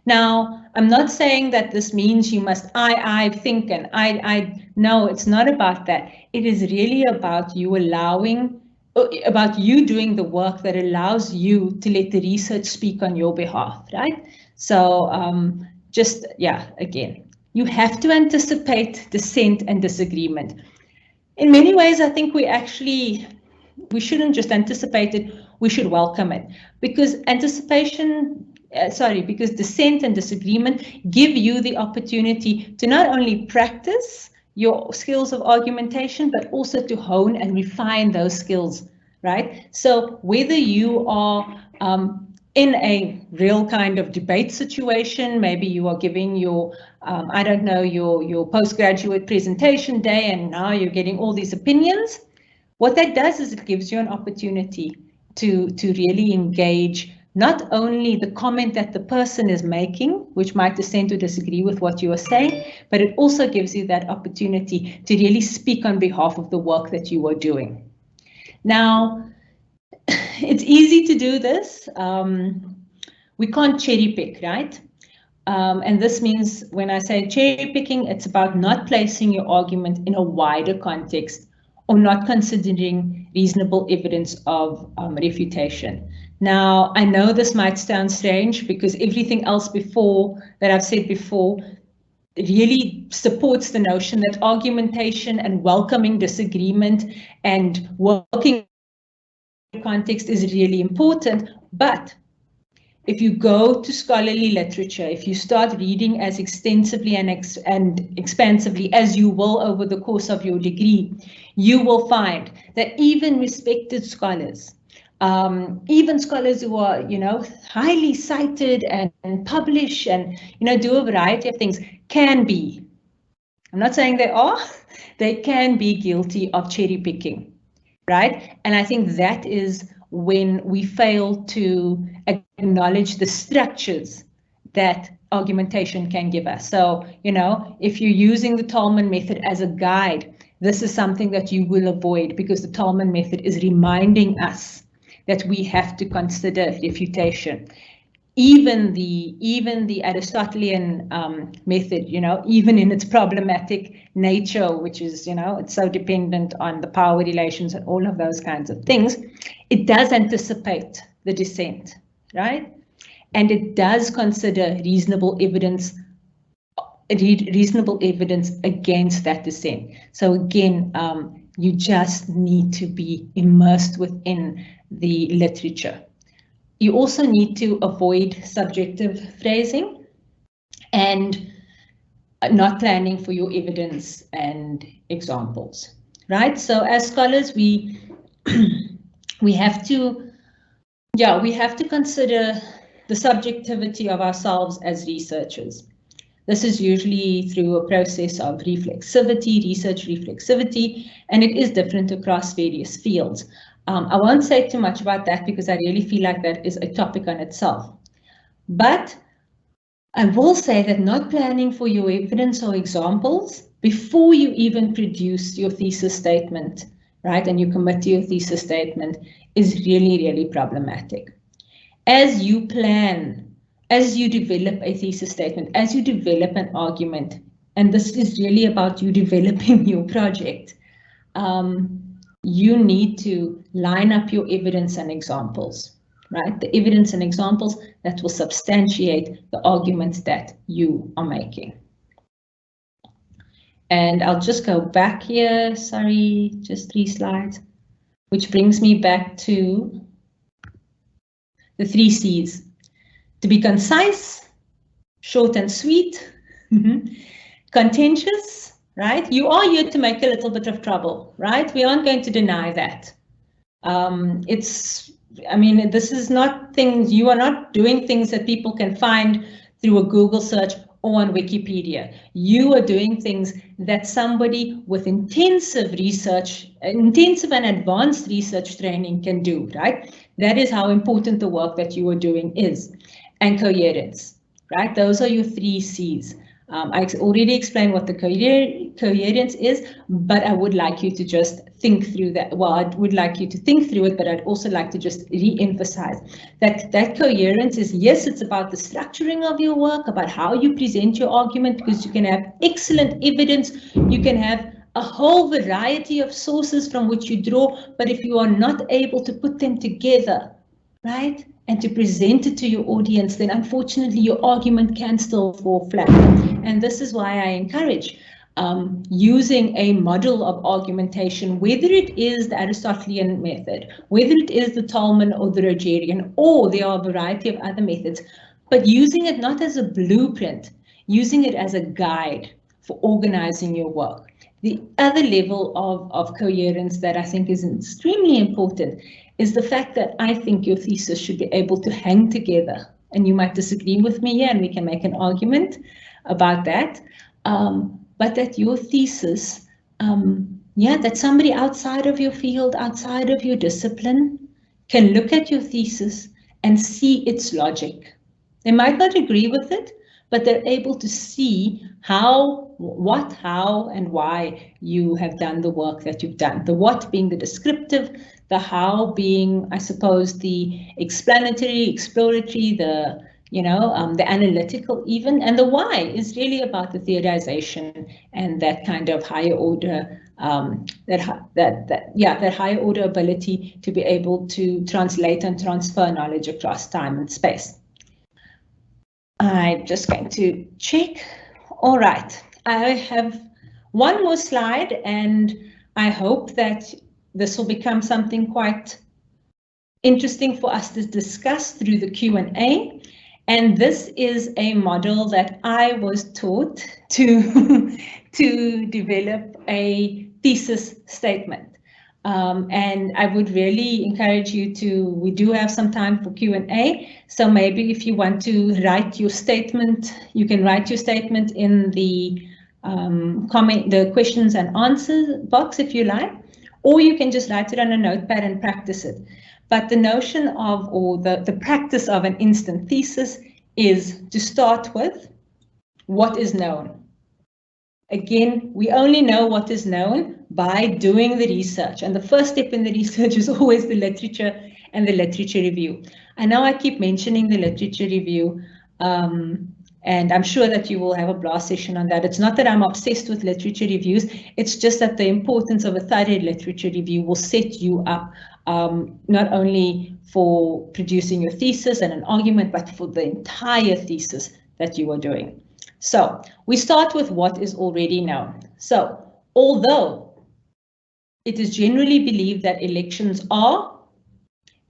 Now, I'm not saying that this means you must I think and I. No, it's not about that. It is really about you about you doing the work that allows you to let the research speak on your behalf, right? So again, you have to anticipate dissent and disagreement. In many ways, I think we shouldn't just anticipate it, we should welcome it, because because dissent and disagreement give you the opportunity to not only practice your skills of argumentation, but also to hone and refine those skills, right? So whether you are in a real kind of debate situation, maybe you are giving your, your postgraduate presentation day, and now you're getting all these opinions. What that does is it gives you an opportunity to really engage not only the comment that the person is making, which might dissent or disagree with what you are saying, but it also gives you that opportunity to really speak on behalf of the work that you are doing. Now, it's easy to do this. We can't cherry pick, right? And this means when I say cherry picking, it's about not placing your argument in a wider context or not considering reasonable evidence of refutation. Now, I know this might sound strange because everything else that I've said before really supports the notion that argumentation and welcoming disagreement and working context is really important. But if you go to scholarly literature, if you start reading as extensively and expansively as you will over the course of your degree, you will find that even respected scholars, even scholars who are, highly cited and publish and, do a variety of things, can be, I'm not saying they are, they can be guilty of cherry picking, right? And I think that is when we fail to acknowledge the structures that argumentation can give us. So, if you're using the Tolman method as a guide, this is something that you will avoid, because the Tolman method is reminding us that we have to consider refutation. Even the Aristotelian method, even in its problematic nature, which is, it's so dependent on the power relations and all of those kinds of things, it does anticipate the dissent, right? And it does consider reasonable evidence against that dissent. So again, you just need to be immersed within the literature. You also need to avoid subjective phrasing and not planning for your evidence and examples, right? So as scholars, we have to consider the subjectivity of ourselves as researchers. This is usually through a process of reflexivity, research reflexivity, and it is different across various fields. I won't say too much about that because I really feel like that is a topic on itself. But I will say that not planning for your evidence or examples before you even produce your thesis statement, right, and you commit to your thesis statement is really, really problematic. As you plan, as you develop a thesis statement, as you develop an argument, and this is really about you developing your project, you need to line up your evidence and examples, right? The evidence and examples that will substantiate the arguments that you are making. And I'll just go back here, sorry, just 3 slides, which brings me back to the 3 C's. To be concise, short and sweet, contentious, right? You are here to make a little bit of trouble, right? We aren't going to deny that. This is not things, you are not doing things that people can find through a Google search or on Wikipedia. You are doing things that somebody with intensive and advanced research training can do, right? That is how important the work that you are doing is. and coherence, right? Those are your 3 C's. I already explained what the coherence is, but I would like you to just think through that. Well, I would like you to think through it, but I'd also like to just re-emphasize that coherence is, yes, it's about the structuring of your work, about how you present your argument, because you can have excellent evidence, you can have a whole variety of sources from which you draw, but if you are not able to put them together, right, and to present it to your audience, then unfortunately your argument can still fall flat. And this is why I encourage using a model of argumentation, whether it is the Aristotelian method, whether it is the Tolman or the Rogerian, or there are a variety of other methods, but using it not as a blueprint, using it as a guide for organizing your work. The other level of coherence that I think is extremely important is the fact that I think your thesis should be able to hang together. And you might disagree with me here, and we can make an argument about that. But that your thesis, that somebody outside of your field, outside of your discipline, can look at your thesis and see its logic. They might not agree with it, but they're able to see how, and why you have done the work that you've done. The what being the descriptive, the how being, I suppose, the explanatory, exploratory, the analytical even, and the why is really about the theorization and that kind of higher order, that higher order ability to be able to translate and transfer knowledge across time and space. I'm just going to check. All right, I have one more slide, and I hope that this will become something quite interesting for us to discuss through the Q&A. And this is a model that I was taught to develop a thesis statement. And I would really encourage you to, we do have some time for Q&A, so maybe if you want to write your statement, you can write your statement in the the questions and answers box if you like, or you can just write it on a notepad and practice it. But the notion of, or the practice of an instant thesis is to start with what is known. Again, we only know what is known by doing the research. And the first step in the research is always the literature and the literature review. I know I keep mentioning the literature review, and I'm sure that you will have a blast session on that. It's not that I'm obsessed with literature reviews. It's just that the importance of a thorough literature review will set you up not only for producing your thesis and an argument, but for the entire thesis that you are doing. So we start with what is already known. So although it is generally believed that elections are,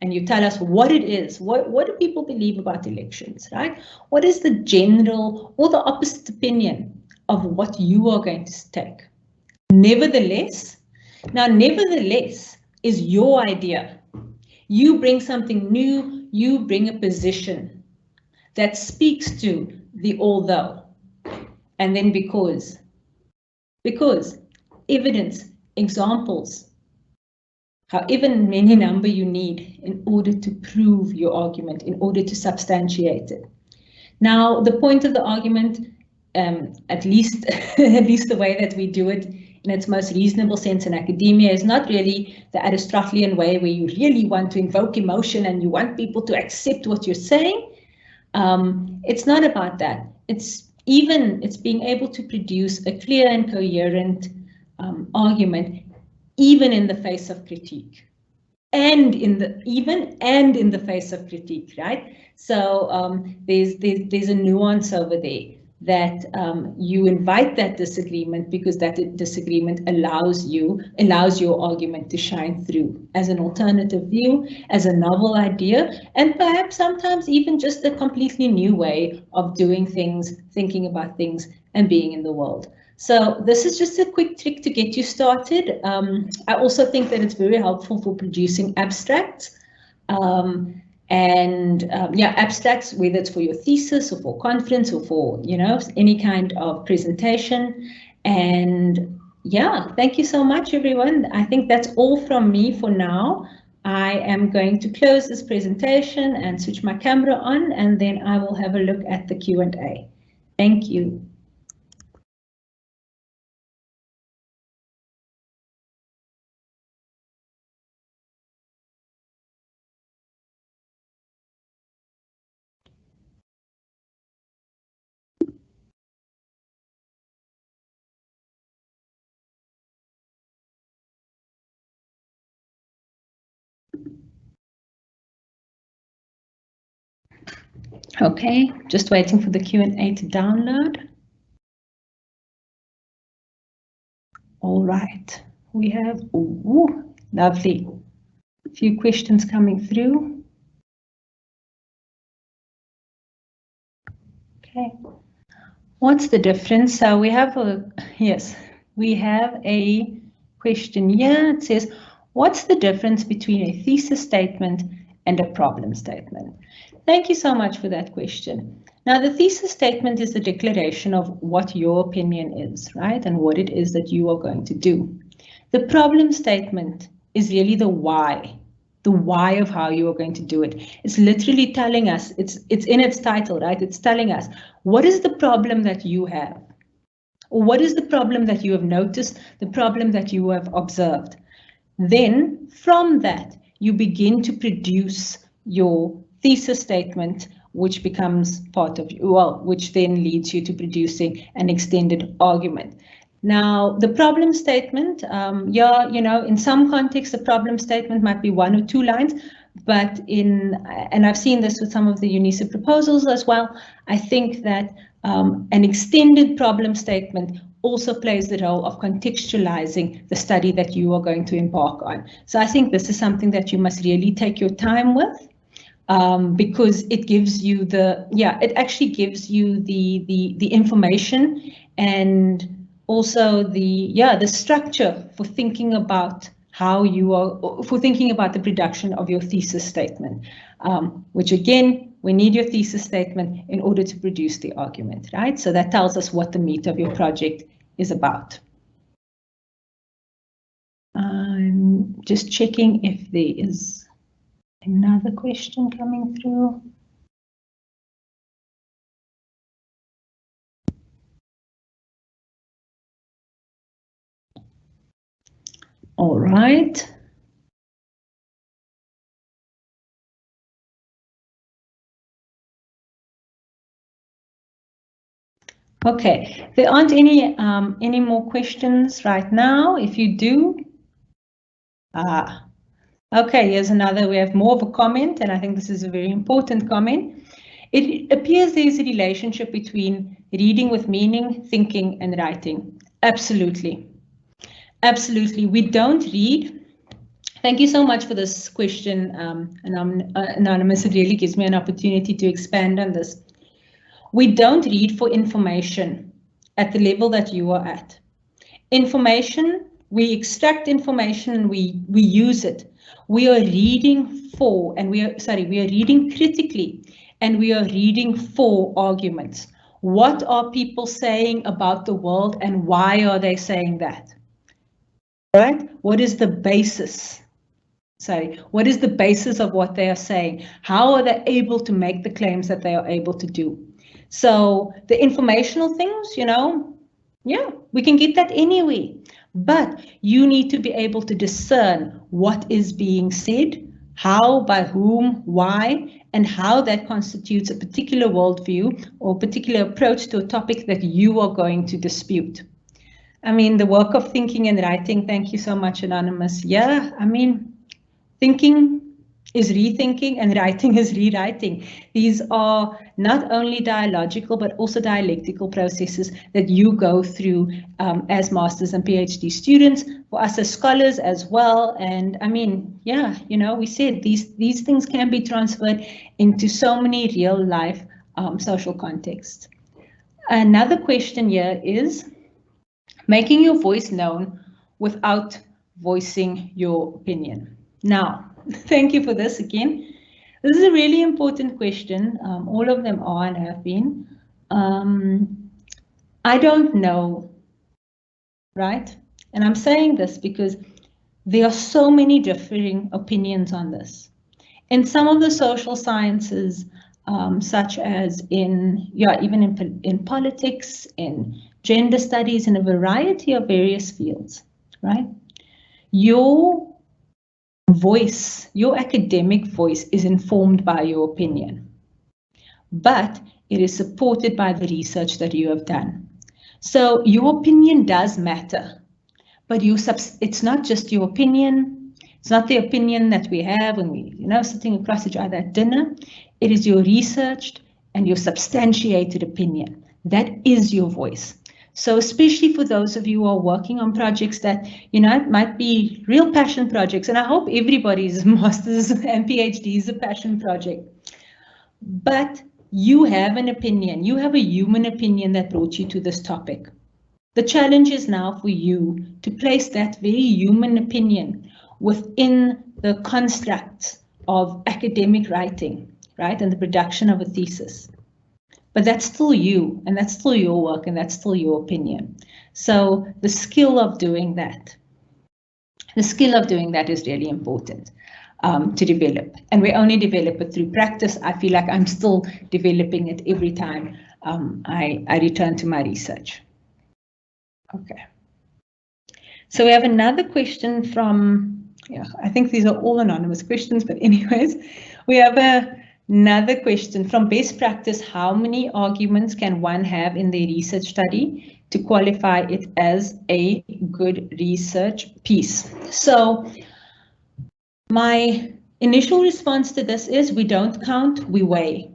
and you tell us what it is, what do people believe about elections, right? What is the general or the opposite opinion of what you are going to take? Nevertheless is your idea. You bring something new, you bring a position that speaks to the although. And then because evidence, examples, however many number you need in order to prove your argument, in order to substantiate it. Now, the point of the argument, at least the way that we do it in its most reasonable sense in academia, is not really the Aristotelian way where you really want to invoke emotion and you want people to accept what you're saying. It's not about that. It's being able to produce a clear and coherent argument, even in the face of critique, and in the face of critique, right? So there's a nuance over there that you invite that disagreement, because that disagreement allows your argument to shine through as an alternative view, as a novel idea, and perhaps sometimes even just a completely new way of doing things, thinking about things, and being in the world. So this is just a quick trick to get you started. I also think that it's very helpful for producing abstracts. Abstracts, whether it's for your thesis or for conference or for, any kind of presentation. And yeah, thank you so much, everyone. I think that's all from me for now. I am going to close this presentation and switch my camera on, and then I will have a look at the Q&A. Thank you. Okay, just waiting for the Q&A to download. All right, we have, ooh, lovely. A few questions coming through. Okay, what's the difference? So we have we have a question here. It says, what's the difference between a thesis statement and a problem statement? Thank you so much for that question. Now, the thesis statement is the declaration of what your opinion is, right? And what it is that you are going to do. The problem statement is really the why of how you are going to do it. It's literally telling us, it's in its title, right? It's telling us, what is the problem that you have? Or what is the problem that you have noticed, the problem that you have observed? Then from that, you begin to produce your thesis statement, which becomes part of, which then leads you to producing an extended argument. Now, the problem statement, in some contexts, the problem statement might be 1 or 2 lines, but and I've seen this with some of the UNISA proposals as well, I think that an extended problem statement also plays the role of contextualizing the study that you are going to embark on. So I think this is something that you must really take your time with, because it gives you it actually gives you the information and also the structure for thinking about the production of your thesis statement, which again, we need your thesis statement in order to produce the argument, right? So that tells us what the meat of your project is about. I'm just checking if there is another question coming through. All right. Okay, there aren't any more questions right now. If you do, okay, here's another. We have more of a comment, and I think this is a very important comment. It appears there is a relationship between reading with meaning, thinking, and writing. Absolutely. Absolutely. We don't read. Thank you so much for this question, Anonymous. It really gives me an opportunity to expand on this. We don't read for information at the level that you are at. Information, we extract information and we use it. We are reading for, and we are reading critically, and we are reading for arguments. What are people saying about the world and why are they saying that? Right? What is the basis? What is the basis of what they are saying? How are they able to make the claims that they are able to do? So the informational things, we can get that anywhere, but you need to be able to discern what is being said, how, by whom, why, and how that constitutes a particular worldview or particular approach to a topic that you are going to dispute. I mean, the work of thinking and writing, thank you so much, Anonymous. Yeah, I mean, thinking is rethinking and writing is rewriting. These are not only dialogical, but also dialectical processes that you go through as masters and PhD students, for us as scholars as well. And I mean, yeah, we said these things can be transferred into so many real life social contexts. Another question here is making your voice known without voicing your opinion. Now, thank you for this again. This is a really important question. All of them are and have been. I don't know, right? And I'm saying this because there are so many differing opinions on this. In some of the social sciences, such as even in politics, in gender studies, in a variety of various fields, right? Your voice, your academic voice is informed by your opinion, but it is supported by the research that you have done. So your opinion does matter, but it's not just your opinion. It's not the opinion that we have when we, sitting across each other at dinner. It is your researched and your substantiated opinion. That is your voice. So especially for those of you who are working on projects that, it might be real passion projects, and I hope everybody's master's and PhD is a passion project. But you have an opinion. You have a human opinion that brought you to this topic. The challenge is now for you to place that very human opinion within the construct of academic writing, right, and the production of a thesis. But that's still you, and that's still your work, and that's still your opinion. So the skill of doing that is really important to develop. And we only develop it through practice. I feel like I'm still developing it every time I return to my research. Okay. So we have another question from, I think these are all anonymous questions, but anyways, we have another question from best practice. How many arguments can one have in their research study to qualify it as a good research piece? So my initial response to this is we don't count, we weigh.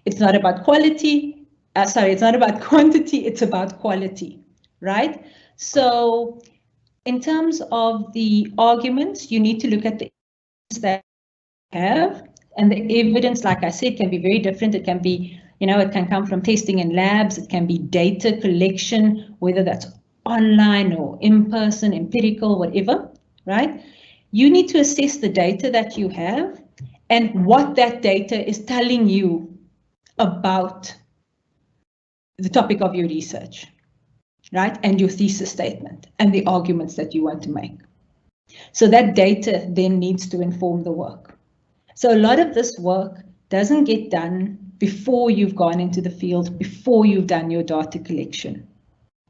It's not about quality. It's not about quantity, it's about quality. Right? So in terms of the arguments, you need to look at the evidence that you have, and the evidence, like I said, can be very different. It can be, it can come from testing in labs, it can be data collection, whether that's online or in person, empirical, whatever, right? You need to assess the data that you have and what that data is telling you about the topic of your research. Right, and your thesis statement and the arguments that you want to make. So that data then needs to inform the work. So a lot of this work doesn't get done before you've gone into the field, before you've done your data collection,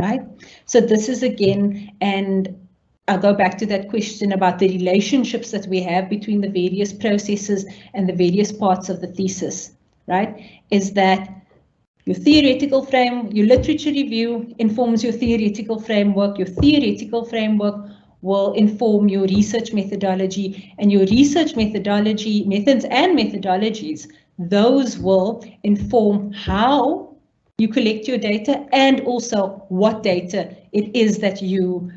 right? So this is again, and I'll go back to that question about the relationships that we have between the various processes and the various parts of the thesis, right? Is that your theoretical frame, your literature review informs your theoretical framework. Your theoretical framework will inform your research methodology, and your research methodology, methods and methodologies, those will inform how you collect your data and also what data it is that you,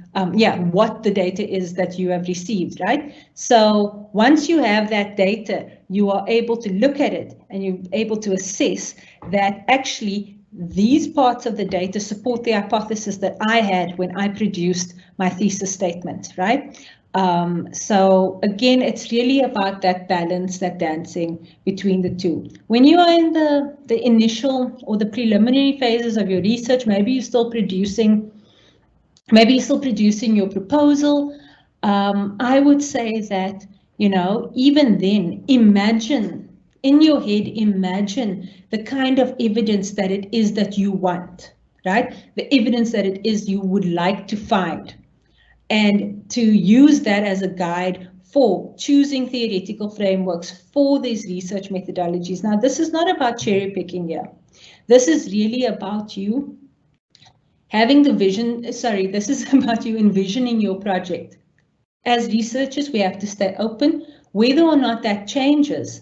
what the data is that you have received, right? So once you have that data, you are able to look at it and you're able to assess that actually these parts of the data support the hypothesis that I had when I produced my thesis statement, right? So again, it's really about that balance, that dancing between the two. When you are in the initial or the preliminary phases of your research, maybe you're still producing your proposal. I would say that, even then, imagine in your head, imagine the kind of evidence that it is that you want, right? The evidence that it is you would like to find, and to use that as a guide for choosing theoretical frameworks for these research methodologies. Now, this is not about cherry picking here. This is really about you having the vision. This is about you envisioning your project. As researchers, we have to stay open, whether or not that changes,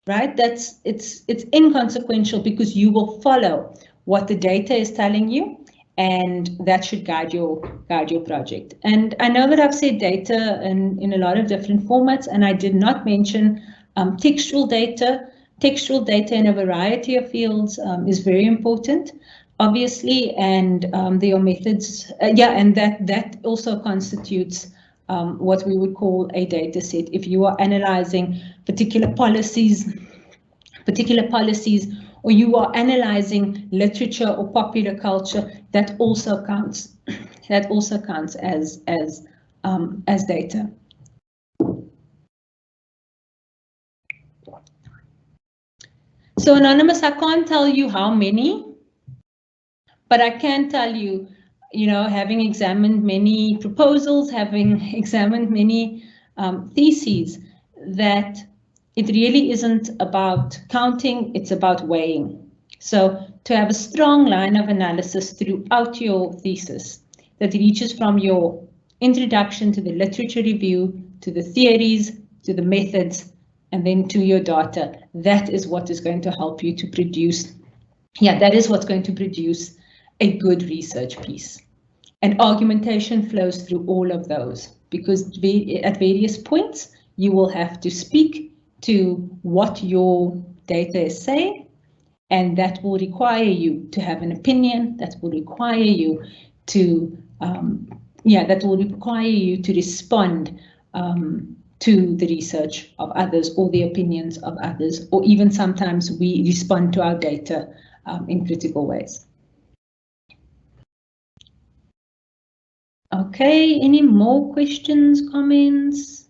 right? It's inconsequential because you will follow what the data is telling you, and that should guide your project. And I know that I've said data in a lot of different formats, and I did not mention textual data. Textual data in a variety of fields is very important, obviously, and there are methods, and that also constitutes what we would call a data set. If you are analyzing particular policies, or you are analyzing literature or popular culture, that also counts. That also counts as as data. So Anonymous, I can't tell you how many, but I can tell you, having examined many proposals, having examined many theses, that it really isn't about counting, it's about weighing. So to have a strong line of analysis throughout your thesis that reaches from your introduction to the literature review, to the theories, to the methods, and then to your data, that is what is going to help you to produce, that is what's going to produce a good research piece. And argumentation flows through all of those, because at various points, you will have to speak to what your data is saying, and that will require you to have an opinion, that will require you to, respond to the research of others or the opinions of others, or even sometimes we respond to our data in critical ways. Okay, any more questions, comments?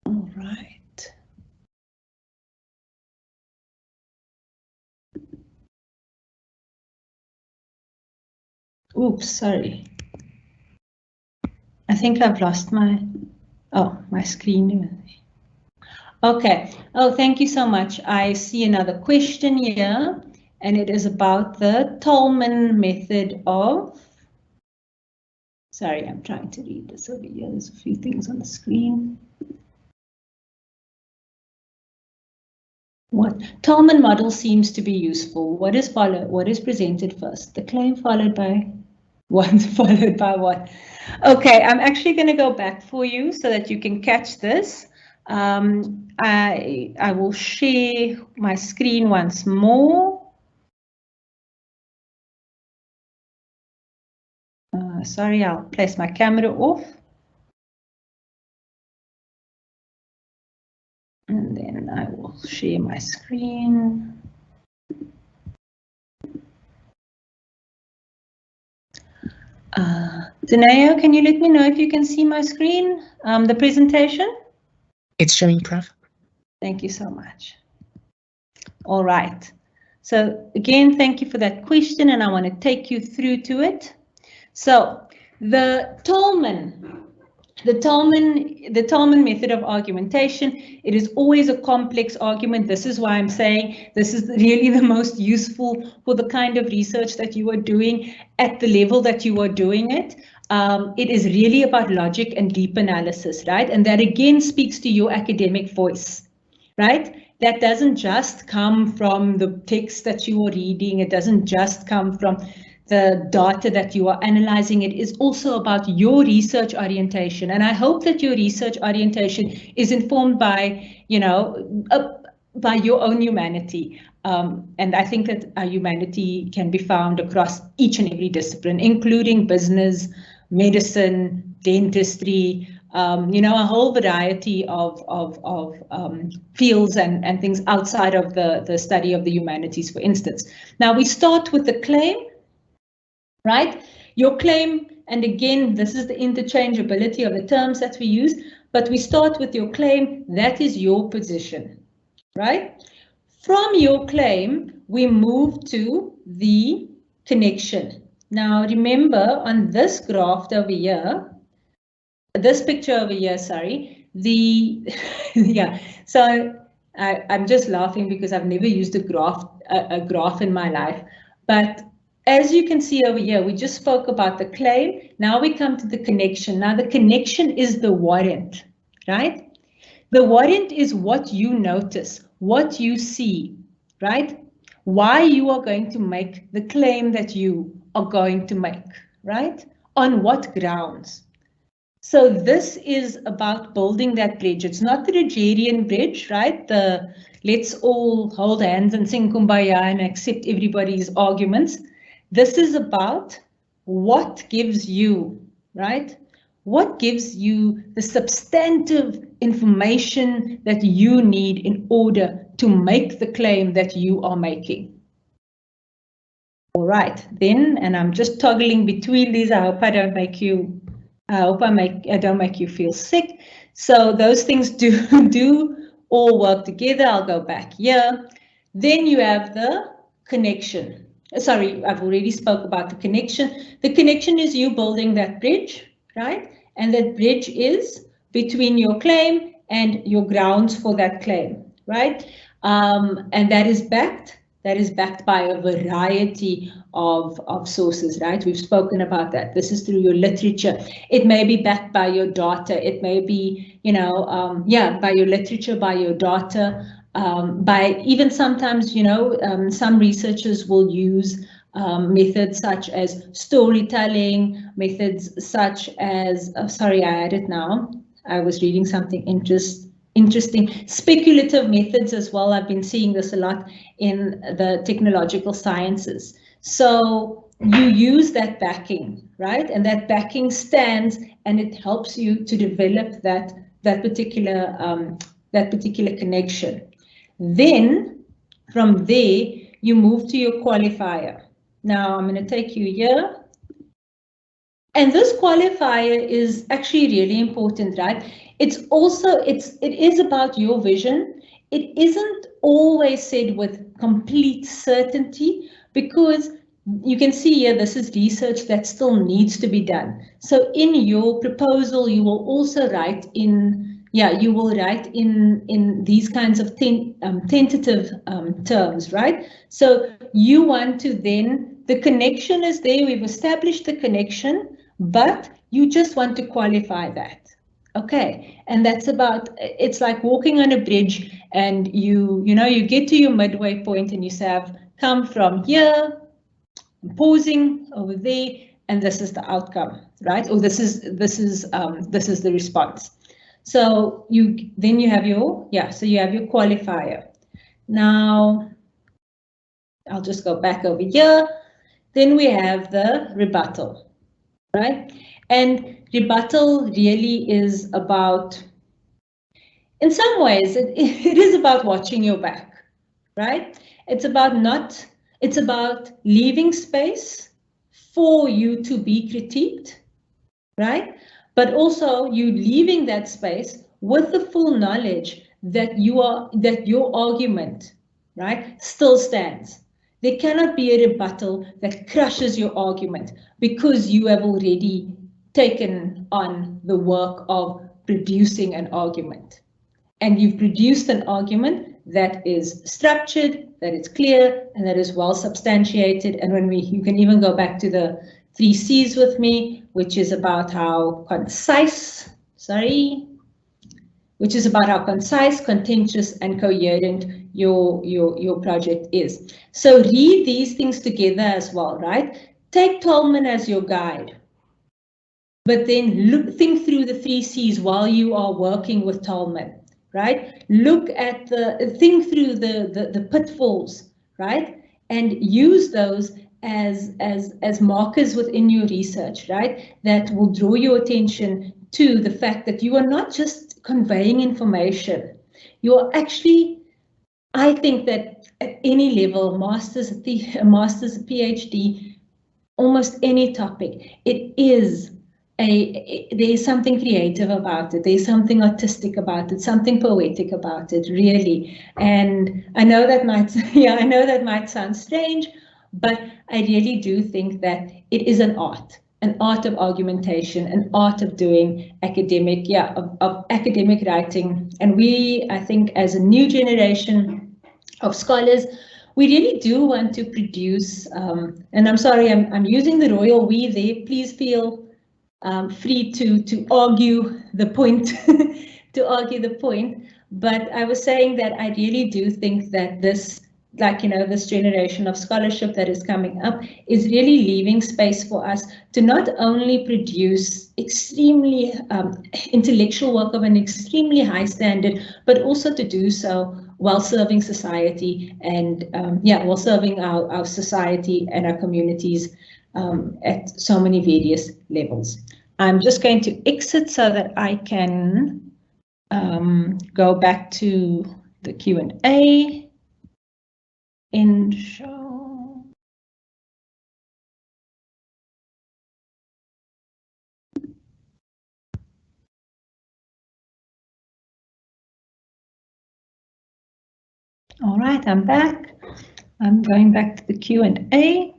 All right. Oops, sorry. I think I've lost my screen. Okay. Oh, thank you so much. I see another question here, and it is about the Tolman method of... Sorry, I'm trying to read this over here. There's a few things on the screen. What Tolman model seems to be useful? What is followed? What is presented first? The claim followed by what? Followed by what? Okay, I'm actually going to go back for you so that you can catch this. I will share my screen once more. Sorry, I'll place my camera off. And then I will share my screen. Daneo, can you let me know if you can see my screen, the presentation? It's showing, Prof. Thank you so much. All right. So again, thank you for that question, and I want to take you through to it. So the Tolman method of argumentation, it is always a complex argument. This is why I'm saying this is really the most useful for the kind of research that you are doing at the level that you are doing it. It is really about logic and deep analysis, right? And that again speaks to your academic voice, right? That doesn't just come from the text that you are reading. It doesn't just come from the data that you are analyzing. It is also about your research orientation. And I hope that your research orientation is informed by, by your own humanity. And I think that our humanity can be found across each and every discipline, including business, medicine, dentistry, a whole variety of fields and things outside of the study of the humanities, for instance. Now we start with the claim, right? Your claim, and again, this is the interchangeability of the terms that we use, but we start with your claim, that is your position, right? From your claim, we move to the connection. Now remember, on this graph over here, this picture over here, sorry, so I'm just laughing because I've never used a graph in my life, but as you can see over here, we just spoke about the claim. Now we come to the connection. Now the connection is the warrant, right? The warrant is what you notice, what you see, right? Why you are going to make the claim that you are going to make, right? On what grounds? So this is about building that bridge. It's not the Rogerian bridge, right? The let's all hold hands and sing Kumbaya and accept everybody's arguments. This is about what gives you, right? What gives you the substantive information that you need in order to make the claim that you are making, All right, then, and I'm just toggling between these. I hope I don't make you, I don't make you feel sick. So those things do all work together. I'll go back here. Then you have the connection. Sorry, I've already spoke about the connection. The connection is you building that bridge, right? And that bridge is between your claim and your grounds for that claim, right? And that is backed by a variety of sources, right? We've spoken about that. This is through your literature. It may be backed by your data. It may be, by your literature, by your data, by even sometimes, some researchers will use methods such as storytelling, methods such as, sorry, I had it now. I was reading something interesting. Speculative methods as well. I've been seeing this a lot in the technological sciences. So you use that backing, right? And that backing stands and it helps you to develop that particular connection. Then from there, you move to your qualifier. Now I'm going to take you here. And this qualifier is actually really important, right? It is about your vision. It isn't always said with complete certainty because you can see here, this is research that still needs to be done. So in your proposal, you will also write in, you will write in these kinds of tentative terms, right? So you want to then, the connection is there, we've established the connection, but you just want to qualify that. Okay, and that's about, it's like walking on a bridge and you get to your midway point and you say, I've come from here, I'm pausing over there, and this is the outcome, right? Or this is the response. So you have your, so you have your qualifier. Now, I'll just go back over here. Then we have the rebuttal, right? And rebuttal really is about, in some ways, it is about watching your back, right? It's about leaving space for you to be critiqued, right? But also you leaving that space with the full knowledge that your argument, right, still stands. There cannot be a rebuttal that crushes your argument because you have already taken on the work of producing an argument. And you've produced an argument that is structured, that is clear, and that is well substantiated. And you can even go back to the 3 C's with me, which is about how concise, contentious, and coherent your project is. So read these things together as well, right? Take Tolman as your guide, but then think through the 3 C's while you are working with Tolman, right? Think through the pitfalls, right? And use those as markers within your research, right? That will draw your attention to the fact that you are not just conveying information. You are actually, I think that at any level, a master's, a PhD, almost any topic, there's something creative about it. There's something artistic about it, something poetic about it, really. And I know that might sound strange, but I really do think that it is an art of argumentation, an art of doing academic writing. And I think as a new generation of scholars, we really do want to produce, and I'm sorry, I'm using the royal we there. Please feel free to argue the point, But I was saying that I really do think that this, this generation of scholarship that is coming up is really leaving space for us to not only produce extremely intellectual work of an extremely high standard, but also to do so while serving society and while serving our society and our communities at so many various levels. I'm just going to exit so that I can go back to the Q&A and show. All right, I'm back. I'm going back to the Q&A.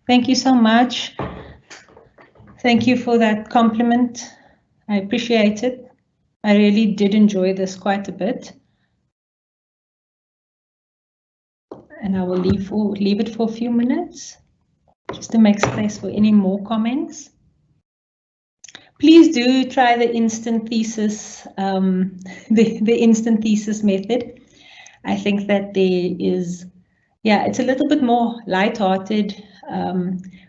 Thank you so much. Thank you for that compliment. I appreciate it. I really did enjoy this quite a bit. And I will leave it for a few minutes, just to make space for any more comments. Please do try the instant thesis, the instant thesis method. I think that there is, yeah, it's a little bit more lighthearted,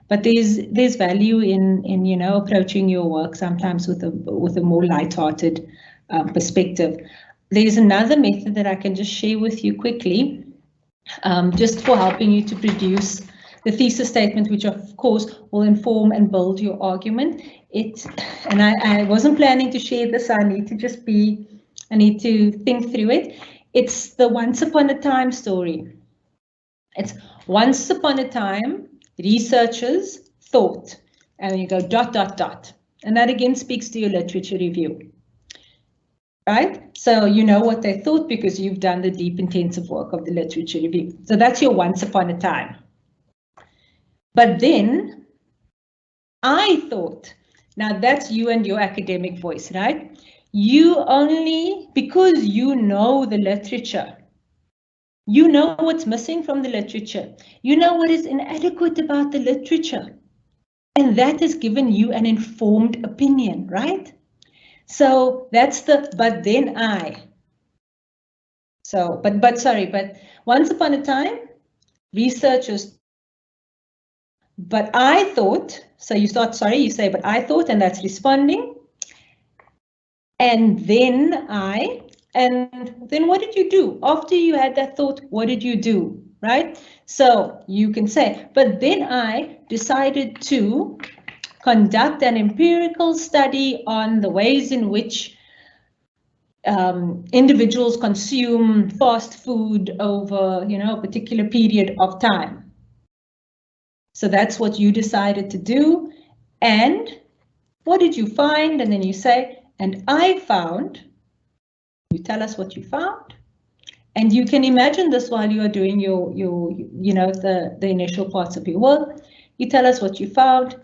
but there's value in you know, approaching your work sometimes with a more lighthearted perspective. There's another method that I can just share with you quickly, just for helping you to produce the thesis statement, which of course will inform and build your argument. And I wasn't planning to share this. I need to think through it. It's the once upon a time story. It's once upon a time, researchers thought, and you go ... And that again speaks to your literature review. Right? So you know what they thought because you've done the deep intensive work of the literature review. So that's your once upon a time. But then I thought, now that's you and your academic voice, right? You only, because you know the literature, you know what's missing from the literature, you know what is inadequate about the literature, and that has given you an informed opinion, right? So that's the, but then I. So, but once upon a time, researchers, but I thought, so you start, sorry, you say, but I thought, and that's responding. And then what did you do? After you had that thought, what did you do, right? So you can say, but then I decided to conduct an empirical study on the ways in which individuals consume fast food over, you know, a particular period of time. So that's what you decided to do. And what did you find? And then you say, and I found, you tell us what you found. And you can imagine this while you are doing your you know, the initial parts of your work. You tell us what you found.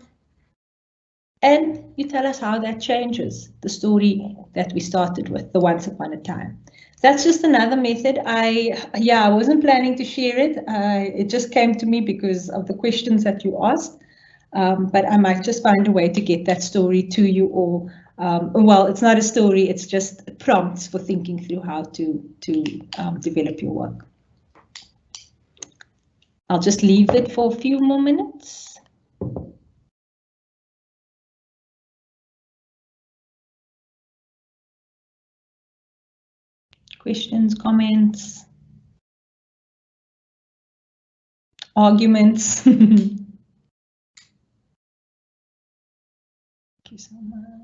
And you tell us how that changes the story that we started with, the once upon a time. That's just another method. I wasn't planning to share it. It just came to me because of the questions that you asked. But I might just find a way to get that story to you all. Well, it's not a story, it's just prompts for thinking through how to develop your work. I'll just leave it for a few more minutes. Questions, comments, arguments. Thank you so much.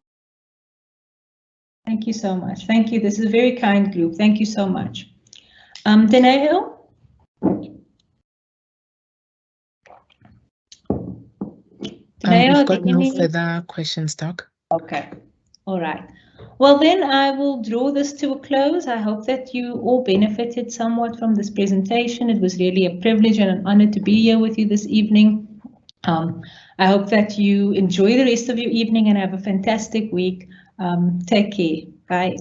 Thank you so much. Thank you. This is a very kind group. Thank you so much. Deneo? We've got no further questions, Doc. Okay. All right. Well, then I will draw this to a close. I hope that you all benefited somewhat from this presentation. It was really a privilege and an honor to be here with you this evening. I hope that you enjoy the rest of your evening and have a fantastic week. Take care. Bye.